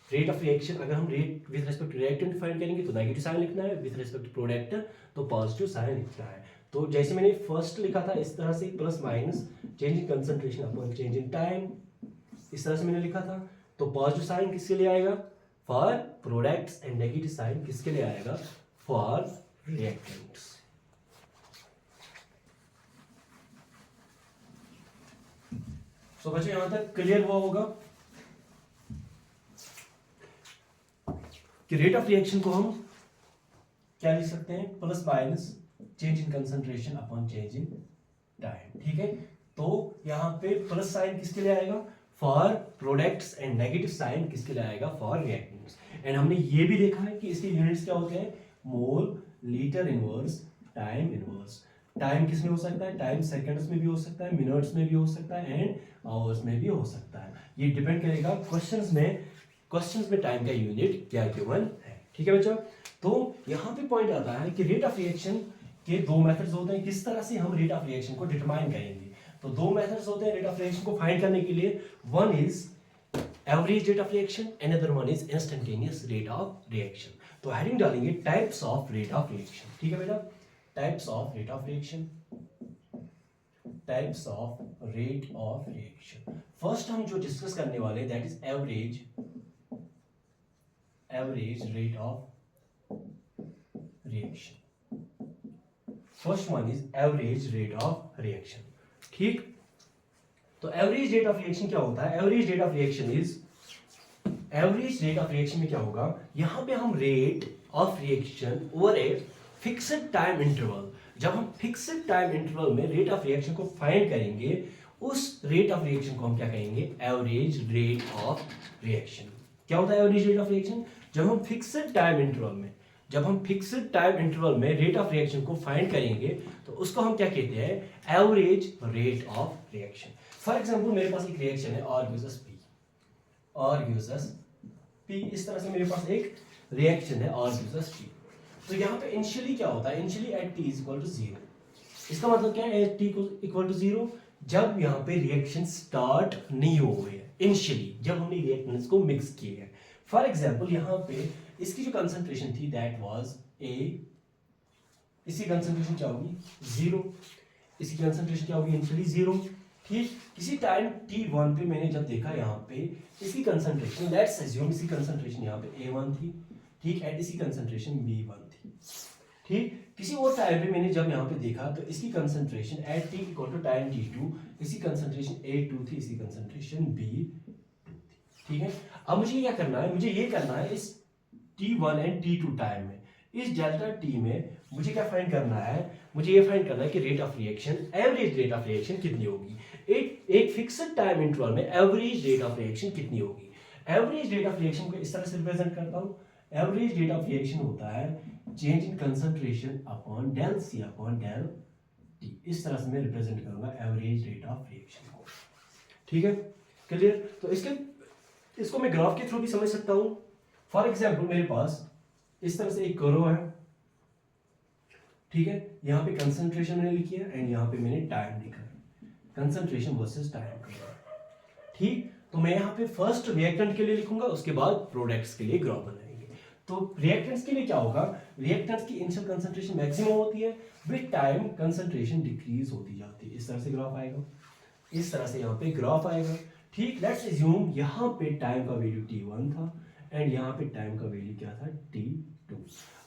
A: रेट ऑफ रिएक्शन अगर हम rate with respect to reactant find करेंगे तो नेगेटिव साइन लिखना है, विद रिस्पेक्ट टू प्रोडक्ट तो पॉजिटिव साइन लिखना है। तो जैसे मैंने फर्स्ट लिखा था इस तरह से plus minus change in concentration upon change in time, इस तरह से मैंने लिखा था। तो पॉजिटिव साइन किसके लिए आएगा? For products and negative sign किसके लिए आएगा? For reactants. तो बच्चों यहां तक क्लियर हुआ होगा कि रेट ऑफ रिएक्शन को हम क्या लिख सकते हैं? Plus minus change in concentration upon change in time, ठीक है। तो यहाँ पे प्लस साइन किसके लिए आएगा? For products and negative sign किसके लिए आएगा? For reactants. एंड हमने ये भी देखा है कि इसके यूनिट्स क्या होते हैं? Mole, litre inverse, time inverse. Time किस में हो सकता है, टाइम सेकंड्स में भी हो सकता है, मिनट्स में भी हो सकता है एंड आवर्स में भी हो सकता है। ये डिपेंड करेगा क्वेश्चंस में टाइम का यूनिट क्या गिवन है। ठीक है बच्चों, तो यहाँ पे पॉइंट आता है कि रेट ऑफ रिएक्शन के दो मेथड्स होते हैं, किस तरह से हम रेट ऑफ रिएक्शन को डिटरमाइन करेंगे। तो दो मेथड्स होते हैं रेट ऑफ रिएक्शन को फाइंड करने के लिए, one is average rate of reaction, another one is instantaneous rate of reaction. तो हेडिंग डालेंगे types of rate of reaction. ठीक है बेटा, types of rate of reaction, types of rate of reaction. First हम जो डिस्कस करने वाले हैं that is average rate of reaction. First one is average rate of reaction. ठीक, तो एवरेज रेट ऑफ रिएक्शन क्या होता है, एवरेज रेट ऑफ रिएक्शन में क्या होगा, यहां पे हम rate of reaction over a fixed time interval, जब हम फिक्स्ड टाइम इंटरवल में रेट ऑफ रिएक्शन को फाइंड करेंगे, उस रेट ऑफ रिएक्शन को हम क्या कहेंगे, एवरेज रेट ऑफ रिएक्शन। क्या होता है एवरेज रेट ऑफ रिएक्शन, जब हम फिक्स्ड टाइम इंटरवल में रेट ऑफ रिएक्शन को फाइंड करेंगे तो उसको हम क्या कहते हैं, average rate of reaction. For example मेरे पास एक रिएक्शन है R gives us P, इस तरह से मेरे पास एक रिएक्शन है R gives us P। तो यहाँ पे इनिशियली क्या होता है, initially at t is equal to 0। इसका मतलब क्या है, एट t इक्वल टू 0, जब यहाँ पे रिएक्शन स्टार्ट नहीं हो गए हैं, इनिशियली जब हमने रिएक्टेंट्स को मिक्स किए हैं। फॉर एग्जांपल यहाँ पे इसकी जो कंसंट्रेशन थी दैट वाज A, इसकी कंसंट्रेशन क्या होगी 0, इसकी कंसंट्रेशन क्या होगी इनिशियली 0। ठीक, किसी टाइम t1 पे मैंने जब देखा यहाँ पे इसकी कंसंट्रेशन, लेट्स अज्यूम इसकी कंसंट्रेशन यहाँ पे A1 थी, ठीक, एंड इसकी कंसंट्रेशन B1 थी। ठीक, किसी और टाइम पे मैंने जब यहाँ पे देखा तो इसकी concentration at t equal to time t2, इसकी कंसंट्रेशन A2 थी, इसकी कंसंट्रेशन B2 थी। ठीक है, अब मुझे क्या करना है, मुझे ये करना है इस t1 एंड t2 टाइम में, इस डेल्टा t में मुझे क्या फाइंड करना है, मुझे ये फाइंड करना है कि rate of reaction, average rate of reaction कितनी होगी, एक फिक्स्ड टाइम इंटरवल में एवरेज रेट ऑफ रिएक्शन कितनी होगी। एवरेज रेट ऑफ रिएक्शन को इस तरह से रिप्रेजेंट करता हूं, एवरेज रेट ऑफ रिएक्शन होता है change in concentration upon del C upon del T। इस तरह से मैं रिप्रेजेंट करूंगा एवरेज रेट ऑफ रिएक्शन को। ठीक है, क्लियर। तो इसको मैं ग्राफ के थ्रू भी समझ सकता हूं। फॉर एग्जांपल मेरे पास इस तरह से एक कर्व है, ठीक है, यहाँ पे कंसंट्रेशन मैंने लिखी है एंड यहाँ पे मैंने टाइम लिखा है, कंसंट्रेशन वर्सेस टाइम का। ठीक, तो मैं यहाँ पे फर्स्ट रिएक्टेंट के लिए लिखूंगा, उसके बाद प्रोडक्ट्स के लिए ग्राफ बनाएंगे। तो रिएक्टेंट्स के लिए क्या होगा, रिएक्टेंट्स की इनिशियल कंसंट्रेशन मैक्सिमम होती है, विद टाइम कंसंट्रेशन डिक्रीज होती जाती है। इस तरह से ग्राफ आएगा, इस तरह से यहाँ पे ग्राफ आएगा। ठीक, लेट्स अज्यूम यहाँ पे टाइम का वैल्यू t1 था एंड यहाँ पे टाइम का वैल्यू क्या था t2।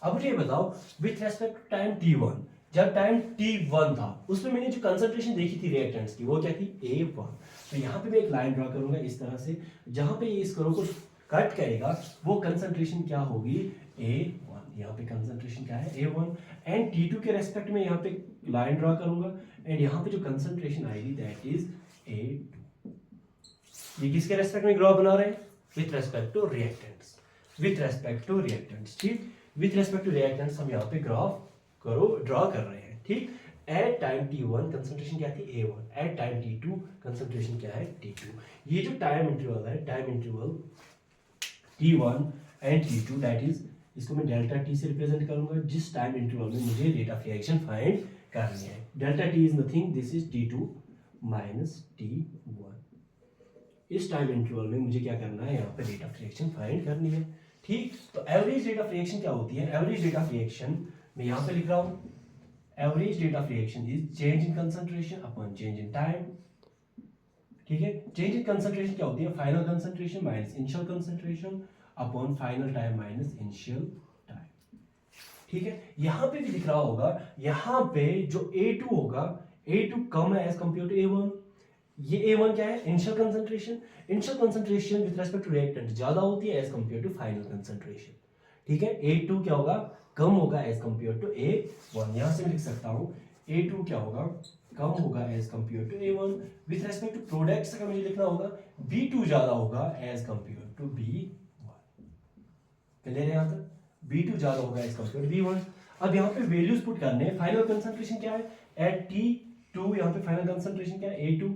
A: अब मुझे ये बताओ with respect to time t1, जब टाइम t1 था उसमें मैंने जो कंसंट्रेशन देखी थी रिएक्टेंट्स की वो क्या थी A1। तो यहाँ पे मैं एक लाइन ड्रॉ करूंगा इस तरह से, जहां पे इस कर्व को कट करेगा वो कंसंट्रेशन क्या होगी A1, यहाँ पे कंसंट्रेशन क्या है A1, एंड t2 के रेस्पेक्ट में यहाँ पे लाइन ड्रॉ करूंगा एंड यहाँ पे जो कंसंट्रेशन आएगी दैट इज A2। ये किसके रेस्पेक्ट में ग्राफ बना रहे हैं, with respect to reactants, with respect to reactants. ठीक, विथ रेस्पेक्ट टू रिएक्टेंट्स हम यहाँ पे ग्राफ ड्रॉ कर रहे हैं। ठीक, एट टाइम t1 कंसंट्रेशन क्या थी A1, at time t2 concentration क्या है T2। ये जो टाइम इंटरवल है, time interval t1 and t2 that is, इसको मैं डेल्टा t से रिप्रेजेंट करूंगा, जिस टाइम इंटरवल में मुझे रेट ऑफ रिएक्शन फाइंड करनी है। Delta t is nothing, this is t2 minus t1। इस टाइम इंटरवल में मुझे क्या करना है, यहाँ पे रेट ऑफ रिएक्शन फाइंड करनी है। ठीक, तो एवरेज रेट ऑफ रिएक्शन क्या होती है, एवरेज रेट ऑफ रिएक्शन मैं यहाँ पे लिख रहा हूँ, average rate of reaction is change in concentration upon change in time. ठीक है, चेंज इन कंसंट्रेशन क्या होती है, final concentration minus initial concentration upon final time minus initial time. ठीक है, यहाँ पे भी दिख रहा होगा, यहाँ पे जो A2 होगा, A2 कम है एज कंपेयर टू A1। ये A1 क्या है, initial concentration, initial concentration with respect to reactant ज्यादा होती है as compare to final concentration. ठीक है, A2 क्या होगा, कम होगा एज कंपेयर टू A1। यहां से मैं लिख सकता हूं A2 क्या होगा, कम होगा as compare to A1। With respect to products का मुझे लिखना होगा B2 ज्यादा होगा as compare to B1। Clear है यहां तक, B2 ज्यादा होगा एज कंपेयर टू B1। अब यहाँ पे वैल्यूज पुट करने हैं। फाइनल कंसंट्रेशन क्या है एट T2, यहाँ पे फाइनल कंसंट्रेशन क्या है A2,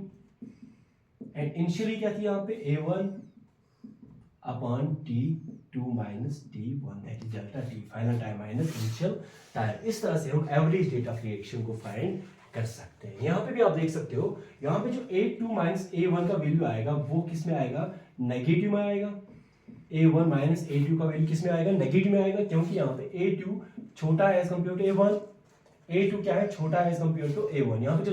A: एंड इनिशियली क्या थी यहाँ पे A1 upon T2 minus T1 that is delta T, final time minus initial time. इस तरह से हम एवरेज रेट ऑफ रिएक्शन को फाइंड कर सकते हैं। यहाँ पे भी आप देख सकते हो, यहाँ पे जो A2 माइनस A1 का वैल्यू आएगा वो किस में आएगा, नेगेटिव में आएगा। A1 माइनस A2 का वैल्यू किस में आएगा, नेगेटिव में आएगा, क्योंकि यहाँ पे A2 छोटा है as compare to A1, A2 क्या है, छोटा है एज कम्पेयर टू A1। यहाँ पे जो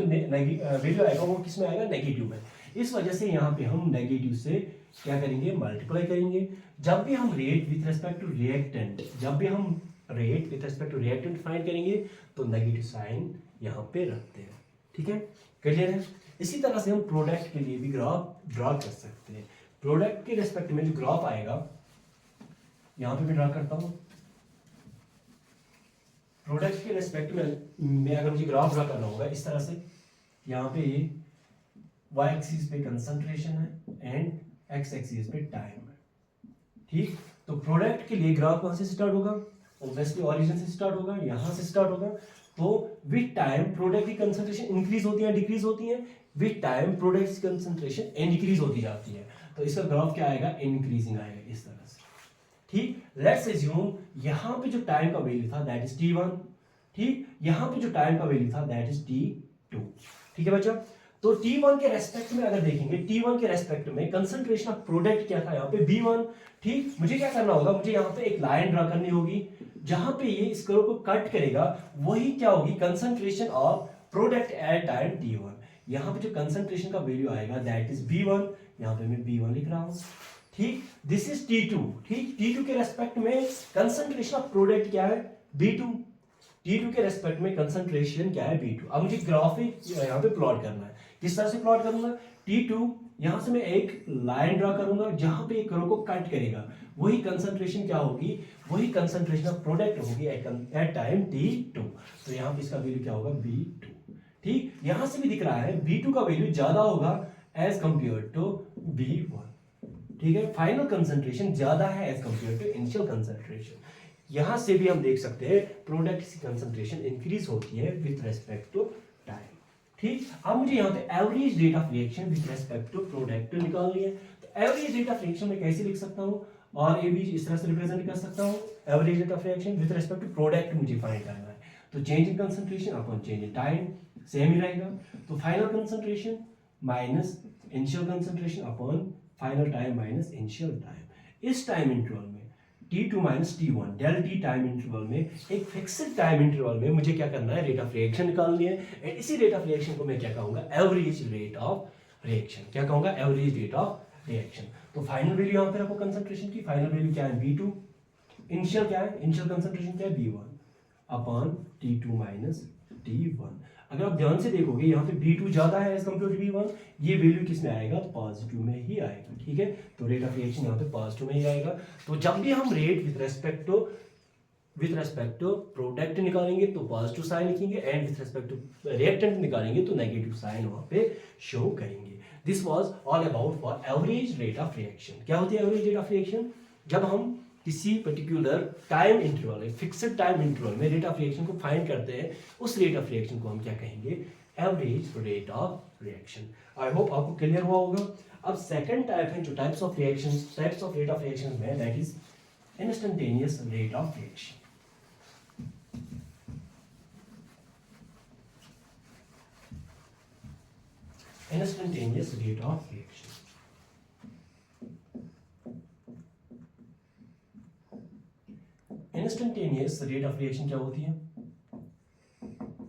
A: वैल्यू आएगा वो किस में आएगा, नेगेटिव में। इस वजह से यहाँ पे हम नेगेटिव से क्या करेंगे, मल्टीप्लाई करेंगे। जब भी हम rate with respect to reactant, जब भी हम rate with respect to reactant find करेंगे तो नेगेटिव साइन यहाँ पे रखते हैं। ठीक है, क्लियर है। इसी तरह से हम प्रोडक्ट के लिए भी ग्राफ ड्रॉ कर सकते हैं। प्रोडक्ट के रेस्पेक्ट में जो ग्राफ आएगा, यहाँ पे मैं ड्रॉ करता हूँ। प्रोडक्ट के रेस्पेक्ट में अगर मुझे ग्राफ ड्रॉ करना होगा इस तरह से, यहाँ पे ये y एक्सिस पे कंसंट्रेशन है एंड x एक्सिस पे टाइम है। ठीक, तो प्रोडक्ट के लिए ग्राफ कहाँ से स्टार्ट होगा, ऑब्वियसली ओरिजिन से स्टार्ट होगा, यहाँ से स्टार्ट होगा। तो विद टाइम प्रोडक्ट की कंसंट्रेशन इंक्रीज होती है, डिक्रीज होती है। विद टाइम प्रोडक्ट की कंसंट्रेशन इंक्रीज होती जाती है, तो इसका ग्राफ क्या आएगा, इंक्रीजिंग आएगा इस तरह से। ठीक, लेट्स अज्यूम यहाँ पे जो टाइम का वैल्यू था दैट इज T1, ठीक, यहाँ पे जो टाइम का वैल्यू था दैट इज T2। ठीक है बच्चा, तो T1 के रेस्पेक्ट में अगर देखेंगे, T1 के रेस्पेक्ट में कंसंट्रेशन ऑफ प्रोडक्ट क्या था यहाँ पे B1। ठीक, मुझे क्या करना होगा, मुझे यहाँ पे एक लाइन ड्रा करनी होगी, जहां पे ये इस कर्व को कट करेगा वही क्या होगी, concentration of product at time T1। यहाँ पे जो कंसंट्रेशन का वैल्यू आएगा दैट इज B1, यहाँ पे मैं B1 लिख रहा हूँ। ठीक, दिस इज T2। ठीक, T2 के रेस्पेक्ट में कंसंट्रेशन ऑफ प्रोडक्ट क्या है, B2। T2 के रेस्पेक्ट में कंसंट्रेशन क्या है, B2। अब मुझे ग्राफिक यहाँ पे प्लॉट करना है। किस तरह से प्लॉट करूंगा, T2 यहाँ से मैं एक लाइन ड्रा करूंगा जहां पे एक कर्व को कट करेगा, वही कंसंट्रेशन क्या होगी, वही कंसंट्रेशन ऑफ प्रोडक्ट होगी एट टाइम T2। तो यहाँ पे इसका वैल्यू क्या होगा, B2। ठीक, यहां से भी दिख रहा है B2 का वैल्यू ज्यादा होगा एज कंपेयर टू B1। ठीक है, फाइनल कंसंट्रेशन ज्यादा है as compare to initial concentration. यहां से भी हम देख सकते हैं प्रोडक्ट की कंसंट्रेशन इंक्रीज होती है विथ रेस्पेक्ट टू टाइम। ठीक, अब मुझे यहाँ पे average rate of reaction with respect to product निकालनी है। तो एवरेज रेट ऑफ रिएक्शन में कैसे लिख सकता हूँ, और ये भी इस तरह से रिप्रेजेंट कर सकता हूँ। Average rate of reaction with respect to product मुझे फाइंड करना है, तो change in concentration upon change in time same ही रहेगा। तो final concentration minus initial concentration upon final time minus initial time. इस टाइम इंटरवल में T2 minus T1 del T time interval में, एक फिक्स्ड टाइम इंटरवल में मुझे क्या करना है, रेट ऑफ रिएक्शन निकालनी है। एंड इसी रेट ऑफ रिएक्शन को मैं क्या कहूंगा, एवरेज रेट ऑफ रिएक्शन। क्या कहूंगा, एवरेज रेट ऑफ रिएक्शन। तो फाइनल वैल्यू यहाँ पे रखो कंसंट्रेशन की, फाइनल वैल्यू क्या है, B2। इनिशियल क्या है, इनिशियल कंसंट्रेशन क्या है, B1 upon T2 minus T1। अगर आप ध्यान से देखोगे यहाँ पे B2 ज्यादा है एज कम्पेयर टू B1, ये वैल्यू किस में आएगा, पॉजिटिव में ही आएगा। ठीक है, तो रेट ऑफ रिएक्शन यहाँ पे पॉजिटिव में ही आएगा। तो जब भी हम rate with respect to product निकालेंगे तो पॉजिटिव साइन लिखेंगे, and with respect to reactant निकालेंगे तो नेगेटिव साइन वहां पे शो करेंगे। This was all about for average rate of reaction. क्या होती है एवरेज रेट ऑफ रिएक्शन, जब हम किसी particular time interval, fixed time interval में रेट ऑफ रिएक्शन को फाइंड करते हैं, उस रेट ऑफ रिएक्शन को हम क्या कहेंगे, average rate of reaction. I hope आपको क्लियर हुआ होगा। अब सेकंड टाइप है जो types of rate of reaction में, that is instantaneous rate of reaction. Instantaneous rate of reaction. Instantaneous rate of reaction क्या होती है,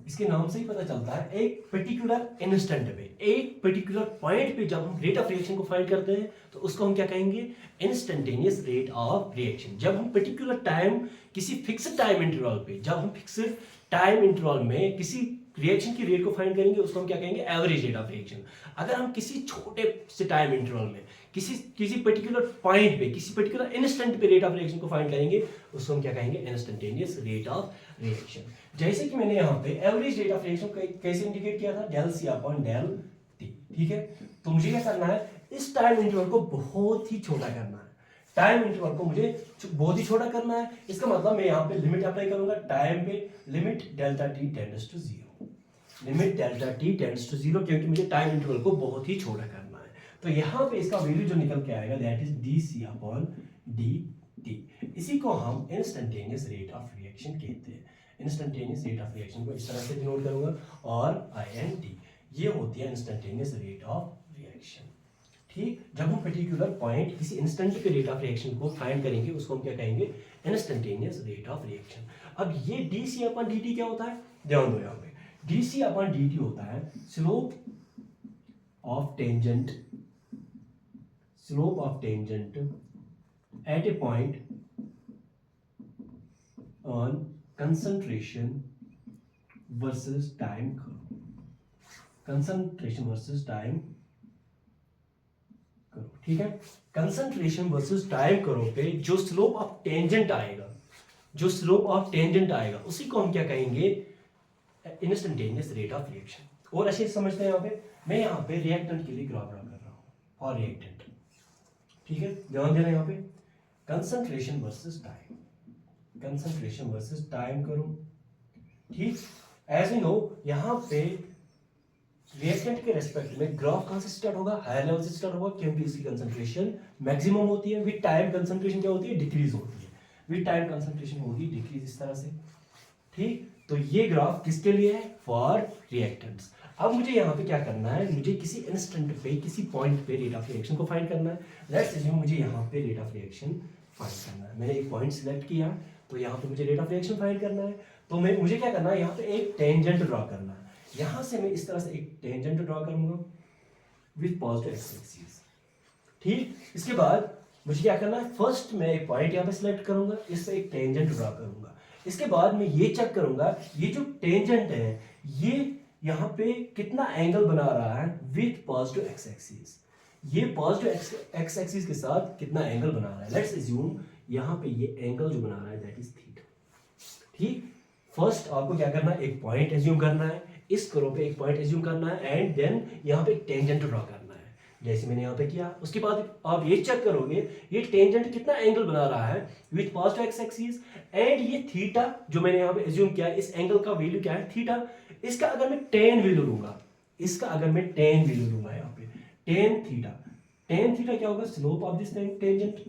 A: इसके नाम से ही पता चलता है, एक पर्टिकुलर इंस्टेंट पे, एक पर्टिकुलर पॉइंट पे जब हम रेट ऑफ रिएक्शन को फाइंड करते हैं तो उसको हम क्या कहेंगे, इंस्टेंटेनियस रेट ऑफ रिएक्शन। जब हम पर्टिकुलर टाइम, किसी फिक्स्ड टाइम इंटरवल पे, जब हम फिक्स्ड टाइम इंटरवल में किसी रिएक्शन की रेट को फाइंड करेंगे उसको हम क्या कहेंगे, एवरेज रेट ऑफ रिएक्शन। अगर हम किसी छोटे से टाइम इंटरवल में किसी पर्टिकुलर पॉइंट पे, किसी पर्टिकुलर इंस्टेंट पे रेट ऑफ रिएक्शन को फाइंड करेंगे उसको हम क्या कहेंगे, इंस्टेंटेनियस रेट ऑफ रिएक्शन। जैसे कि मैंने यहाँ पे एवरेज रेट ऑफ रिएक्शन कैसे इंडिकेट किया था, del C upon del T. ठीक है, तो मुझे क्या करना है, इस टाइम इंटरवल को बहुत ही छोटा करना है। टाइम इंटरवल को मुझे बहुत ही छोटा करना है, इसका मतलब मैं यहाँ पे लिमिट अप्लाई करूंगा टाइम पे, limit delta T tends to zero, limit delta T tends to zero, क्योंकि मुझे टाइम इंटरवल को बहुत ही छोटा करना है। तो यहाँ पे इसका वैल्यू जो निकल के आएगा that is D C upon D T. इसी को हम इंस्टेंटेनियस रेट ऑफ रिएक्शन कहते हैं। इंस्टेंटेनियस रेट ऑफ रिएक्शन को इस तरह से डिनोट करूंगा, और आई एन टी, ये होती है इंस्टेंटेनियस रेट ऑफ रिएक्शन। ठीक, जब हम पर्टिकुलर पॉइंट किसी इंस्टेंट के रेट ऑफ रिएक्शन को फाइंड करेंगे उसको हम क्या कहेंगे, इंस्टेंटेनियस रेट ऑफ रिएक्शन। अब ये D C upon D T क्या होता है, ध्यान दो यहाँ पे, D C upon D T होता है slope of tangent, slope of tangent at a point on concentration versus time करो, कंसंट्रेशन वर्सेस टाइम करो, ठीक है। कंसंट्रेशन वर्सेस टाइम करो पे जो स्लोप ऑफ टेंजेंट आएगा, जो स्लोप ऑफ टेंजेंट आएगा उसी को हम क्या कहेंगे, इंस्टेंटेनियस रेट ऑफ रिएक्शन। और अच्छे से समझते हैं, यहाँ पे मैं यहाँ पे रिएक्टेंट के लिए ग्राफ ड्रा कर रहा हूँ और रिएक्टेंट, ठीक है, ध्यान देना यहाँ पे concentration versus time, concentration versus time करो, ठीक। एज वी नो यहाँ पे रिएक्टेंट के रेस्पेक्ट में ग्राफ कहां से स्टार्ट होगा, हायर लेवल से स्टार्ट होगा, क्योंकि इसकी कंसंट्रेशन मैक्सिमम होती है, विद टाइम कंसंट्रेशन क्या होती है, डिक्रीज होती है, विद टाइम कंसंट्रेशन होगी डिक्रीज, इस तरह से, ठीक। तो ये ग्राफ किसके लिए है, फॉर रिएक्टेंट्स। अब मुझे यहाँ पे क्या करना है, मुझे किसी इंस्टेंट पे, किसी पॉइंट पे रेट ऑफ रिएक्शन को फाइंड करना है। लेट्स अज्यूम मुझे यहाँ पे रेट ऑफ रिएक्शन फाइंड करना है, मैंने एक पॉइंट सिलेक्ट किया, तो यहाँ पे मुझे रेट ऑफ रिएक्शन फाइंड करना है। तो मुझे क्या करना है, यहाँ पे एक टेंजेंट ड्रॉ करना है, यहां से मैं इस तरह से एक टेंजेंट ड्रॉ करूंगा विद पॉजिटिव एक्स एक्सिस, ठीक। इसके बाद मुझे क्या करना है, फर्स्ट मैं एक पॉइंट यहाँ पे सिलेक्ट करूंगा, इससे एक टेंजेंट ड्रॉ करूंगा। इसके बाद मैं ये चेक करूंगा ये जो टेंजेंट है ये यहाँ पे कितना एंगल बना रहा है विद पॉजिटिव एक्स एक्सिस, ये पॉजिटिव एक्स एक्सिस के साथ कितना एंगल बना रहा है। लेट्स अज्यूम यहाँ पे ये एंगल जो बना रहा है दैट इज थीटा, ठीक। फर्स्ट आपको क्या करना है, एक पॉइंट एज्यूम करना है, इस करो पे एक पॉइंट एज्यूम करना है, एंड देन यहाँ पे एक टेंजेंट ड्रॉ करना है, जैसे मैंने यहाँ पे किया। उसके बाद आप ये चेक करोगे ये टेंजेंट कितना एंगल बना रहा है with positive x axis, and ये थीटा जो मैंने यहाँ पे एज्यूम किया, इस एंगल का वैल्यू क्या है, थीटा। इसका अगर मैं टेन वैल्यू लूंगा, इसका अगर मैं टेन वैल्यू लूंगा यहाँ पे टेन थीटा, टेन थीटा क्या होगा, slope of this tangent,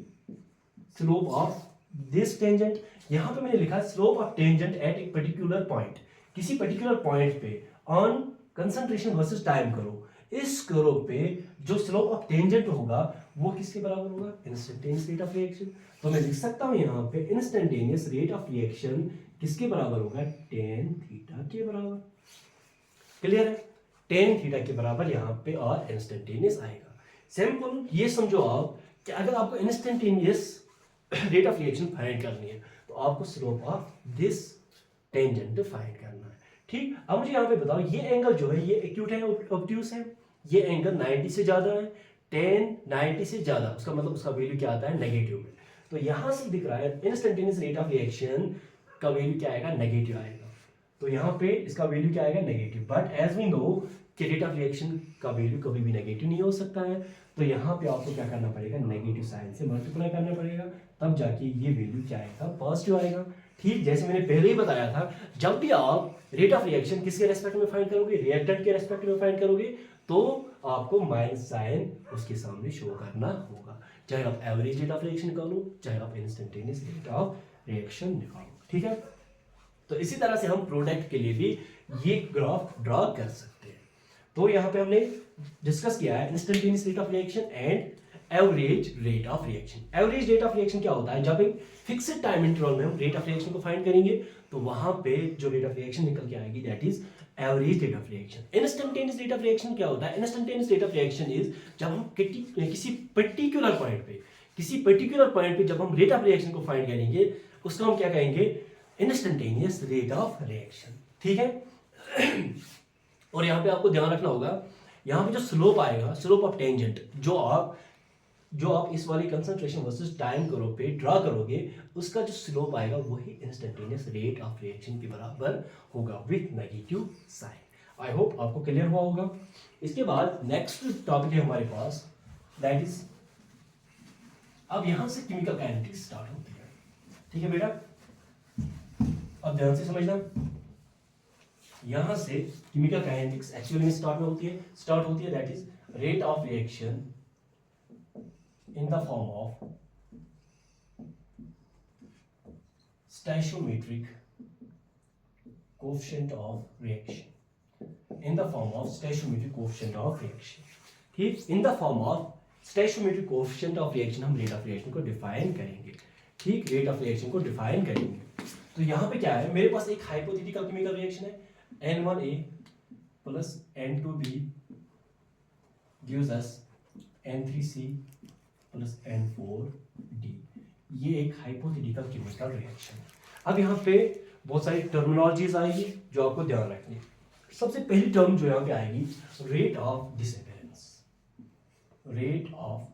A: slope of this tangent. यहाँ पे मैंने लिखा slope of tangent at a particular point, किसी पर्टिकुलर पॉइंट पे ऑन कंसंट्रेशन वर्सेस टाइम करो, इस करो पे जो स्लोप ऑफ टेंजेंट होगा वो किसके बराबर होगा, इंस्टेंटेनियस रेट ऑफ रिएक्शन। तो मैं लिख सकता हूं यहाँ पे इंस्टेंटेनियस रेट ऑफ रिएक्शन किसके बराबर होगा, टेन थीटा के बराबर। क्लियर है, टेन थीटा के बराबर यहाँ पे और इंस्टेंटेनियस आएगा। सिंपल, ये समझो आप कि अगर आपको instantaneous rate of reaction find करनी है तो आपको slope of this tangent find करना है, ठीक। अब मुझे यहाँ पे बताओ ये एंगल जो है ये एक्यूट है ऑब्ट्यूस है, ये एंगल 90 से ज्यादा है, 10 90 से ज्यादा, उसका मतलब उसका वैल्यू क्या आता है, नेगेटिव में। तो यहां से दिख रहा है इंस्टेंटेनियस रेट ऑफ रिएक्शन का वैल्यू क्या आएगा, नेगेटिव आएगा। तो यहाँ पे इसका वैल्यू क्या आएगा, negative. But as we know कि रेट ऑफ रिएक्शन का वैल्यू कभी भी नेगेटिव नहीं हो सकता है, तो यहाँ पे आपको क्या करना पड़ेगा, नेगेटिव साइन से मल्टीप्लाई करना पड़ेगा, तब जाके ये वैल्यू क्या आएगा, पॉजिटिव आएगा, ठीक। जैसे मैंने पहले ही बताया था, जब भी आप रेट ऑफ रिएक्शन किसके रेस्पेक्ट में फाइंड करोगे, रिएक्टेंट के रेस्पेक्ट में फाइंड करोगे, तो आपको माइनस साइन उसके सामने शो करना होगा, चाहे आप एवरेज रेट ऑफ रिएक्शन निकालो, चाहे आप इंस्टेंटेनियस रेट ऑफ रिएक्शन निकालो, ठीक है। तो इसी तरह से हम प्रोडक्ट के लिए भी ये ग्राफ ड्रॉ कर सकते हैं। तो यहाँ पे हमने डिस्कस किया है instantaneous rate of reaction and average rate of reaction. Average rate of reaction क्या होता है, जब एक फिक्स्ड टाइम इंटरवल में हम रेट ऑफ रिएक्शन को फाइंड करेंगे तो वहां पे जो रेट ऑफ रिएक्शन निकल के आएगी that is average rate of reaction. Instantaneous rate of reaction क्या होता है, instantaneous rate of reaction is जब हम किसी पर्टिकुलर पॉइंट पे जब हम रेट ऑफ रिएक्शन को फाइंड करेंगे उसको हम क्या कहेंगे, इंस्टेंटेनियस रेट ऑफ रिएक्शन, ठीक है। और यहाँ पे आपको ध्यान रखना होगा, यहाँ पे जो स्लोप आएगा, स्लोप ऑफ टेंजेंट, जो आप इस वाली कंसंट्रेशन वर्सेस टाइम करो पे ड्रॉ करोगे, उसका जो स्लोप आएगा वही इंस्टेंटेनियस रेट ऑफ रिएक्शन के बराबर होगा with negative sign. I hope आपको क्लियर हुआ होगा। इसके बाद नेक्स्ट टॉपिक है हमारे पास, दैट इज अब यहां से केमिकल काइनेटिक्स स्टार्ट होती है, ठीक है बेटा। अब ध्यान से समझना, यहां से केमिकल काइनेटिक्स एक्चुअली में स्टार्ट होती है that is rate of reaction in the form of stoichiometric coefficient of reaction, in the form of stoichiometric coefficient of reaction, ठीक। In the form of stoichiometric coefficient of reaction हम rate of reaction को define करेंगे, ठीक। Rate of reaction को define करेंगे। तो यहाँ पे क्या है, मेरे पास एक हाइपोथेटिकल केमिकल रिएक्शन है N1A plus N2B gives us N3C plus N4D। ये एक हाइपोथेटिकल केमिकल रिएक्शन है। अब यहाँ पे बहुत सारी टर्मिनोलॉजीज आएगी जो आपको ध्यान रखनी है। सबसे पहली टर्म जो यहाँ पे आएगी rate of disappearance, rate of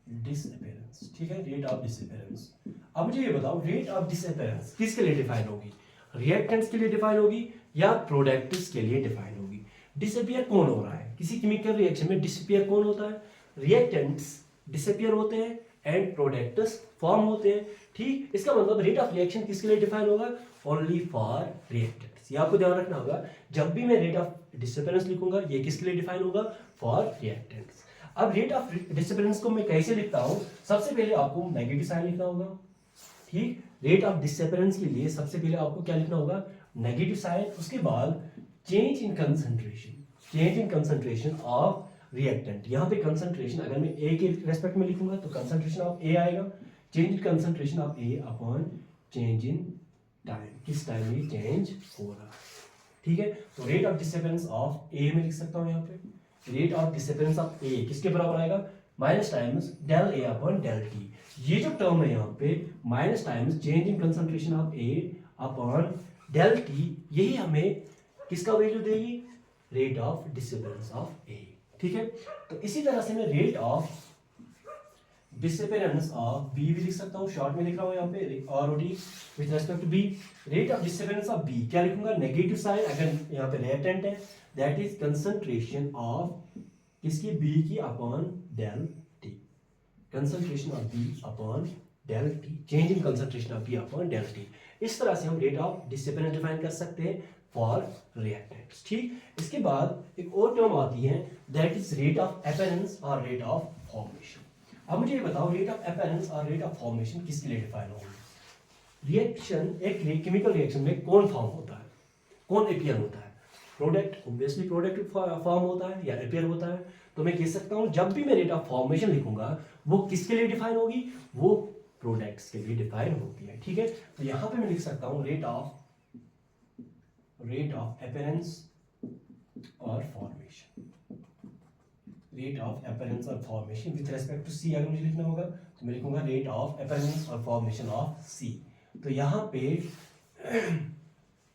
A: disappearance, ठीक है, रेट ऑफ डिसअपियरेंस। अब मुझे ये बताओ रेट ऑफ डिसअपियरेंस किसके लिए डिफाइन होगी, रिएक्टेंट्स के लिए डिफाइन होगी या प्रोडक्ट्स के लिए डिफाइन होगी। डिसअपियर कौन हो रहा है किसी केमिकल रिएक्शन में, डिसअपियर कौन होता है, रिएक्टेंट्स डिसअपियर होते हैं एंड प्रोडक्ट्स फॉर्म होते हैं, ठीक। इसका मतलब रेट ऑफ रिएक्शन किसके लिए डिफाइन होगा, ओनली फॉर रिएक्टेंट्स। ये आपको ध्यान रखना होगा, जब भी मैं रेट ऑफ डिसअपियरेंस लिखूंगा ये किसके लिए डिफाइन होगा, फॉर रिएक्टेंट्स। अब रेट ऑफ डिसअपियरेंस को मैं कैसे लिखता हूं, सबसे पहले आपको नेगेटिव साइन लिखना होगा, ठीक। रेट ऑफ डिसअपियरेंस के लिए सबसे पहले आपको क्या लिखना होगा, नेगेटिव साइन। उसके बाद change in concentration, change in concentration of reactant. यहाँ पे कंसंट्रेशन अगर मैं ए के रेस्पेक्ट में लिखूंगा तो कंसंट्रेशन ऑफ ए आएगा, change in concentration of A upon change in time, किस टाइम में चेंज हो रहा है, ठीक है। तो rate of disappearance of A में लिख सकता हूँ यहाँ पे, rate of disappearance of A किसके बराबर आएगा, minus times del A upon del T. ये जो टर्म है यहाँ पे minus times change in concentration of A upon del T, यही हमें किसका वैल्यू देगी, rate of disappearance of A, ठीक है। तो इसी तरह से मैं rate of disappearance of B भी लिख सकता हूँ, शॉर्ट में लिख रहा हूँ यहाँ पे ROD with respect to B. Rate of disappearance of B क्या लिखूंगा, नेगेटिव साइन, अगर यहाँ पे रिएक्टेंट है दैट इज कंसंट्रेशन ऑफ किसकी, बी की upon del T, concentration of B upon del T, change in concentration of B upon del T. इस तरह से हम रेट ऑफ डिसअपियरेंस डिफाइन कर सकते हैं फॉर रिएक्टेंट्स, ठीक। इसके बाद एक और टर्म आती है that is rate of appearance और रेट ऑफ फॉर्मेशन। अब मुझे ये बताओ रेट ऑफ अपीयरेंस और रेट ऑफ फॉर्मेशन किसके लिए डिफाइन होगी। रिएक्शन, एक केमिकल रिएक्शन में कौन फॉर्म होता है, कौन अपीयर होता है, प्रोडक्ट, ऑब्वियसली प्रोडक्ट फॉर्म होता है या अपीयर होता है। तो मैं कह सकता हूं जब भी मैं रेट ऑफ फॉर्मेशन लिखूंगा वो किसके लिए डिफाइन होगी, वो प्रोडक्ट्स के लिए डिफाइन होती है, ठीक है। तो यहां पे मैं लिख सकता हूं रेट ऑफ अपीयरेंस और फॉर्मेशन, रेट ऑफ अपीयरेंस और फॉर्मेशन विद रेस्पेक्ट टू सी। अगर मुझे लिखना होगा तो मैं लिखूंगा रेट ऑफ अपीयरेंस और फॉर्मेशन ऑफ सी। तो यहाँ पे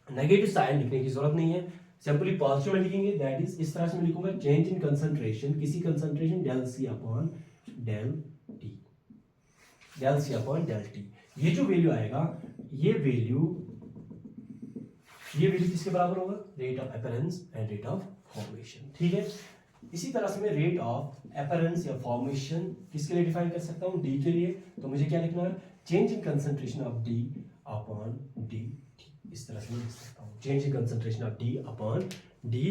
A: नेगेटिव साइन लिखने की जरूरत नहीं है, सिंपली पॉजिटिव में लिखेंगे, दैट इज इस तरह से मैं लिखूंगा चेंज इन कंसंट्रेशन, किसी concentration del C upon del T, del C upon del T. ये जो वैल्यू आएगा ये वैल्यू किसके बराबर होगा, rate of appearance and rate of formation, ठीक है। इसी तरह से मैं रेट ऑफ अपीयरेंस या फॉर्मेशन किसके लिए डिफाइन कर सकता हूं, डी के लिए। तो मुझे क्या लिखना है, change in concentration of D upon D T, इस तरह से मैं लिख सकता हूं, change in concentration of D upon D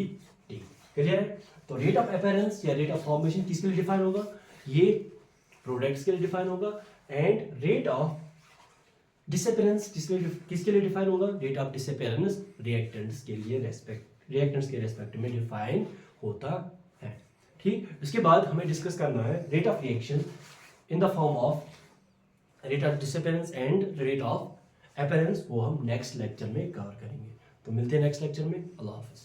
A: T, clear है। तो रेट ऑफ अपीयरेंस या रेट ऑफ फॉर्मेशन किसके लिए डिफाइन होगा, ये प्रोडक्ट्स के लिए डिफाइन होगा, एंड रेट ऑफ डिसअपियरेंस किसके लिए डिफाइन होगा, रेट ऑफ डिसअपियरेंस रिएक्टेंट्स के रेस्पेक्ट में डिफाइन होता है, ठीक। इसके बाद हमें डिस्कस करना है rate of reaction in the form of rate of disappearance and rate of appearance, वो हम नेक्स्ट लेक्चर में कवर करेंगे। तो मिलते हैं नेक्स्ट लेक्चर में, अल्लाह हाफिज।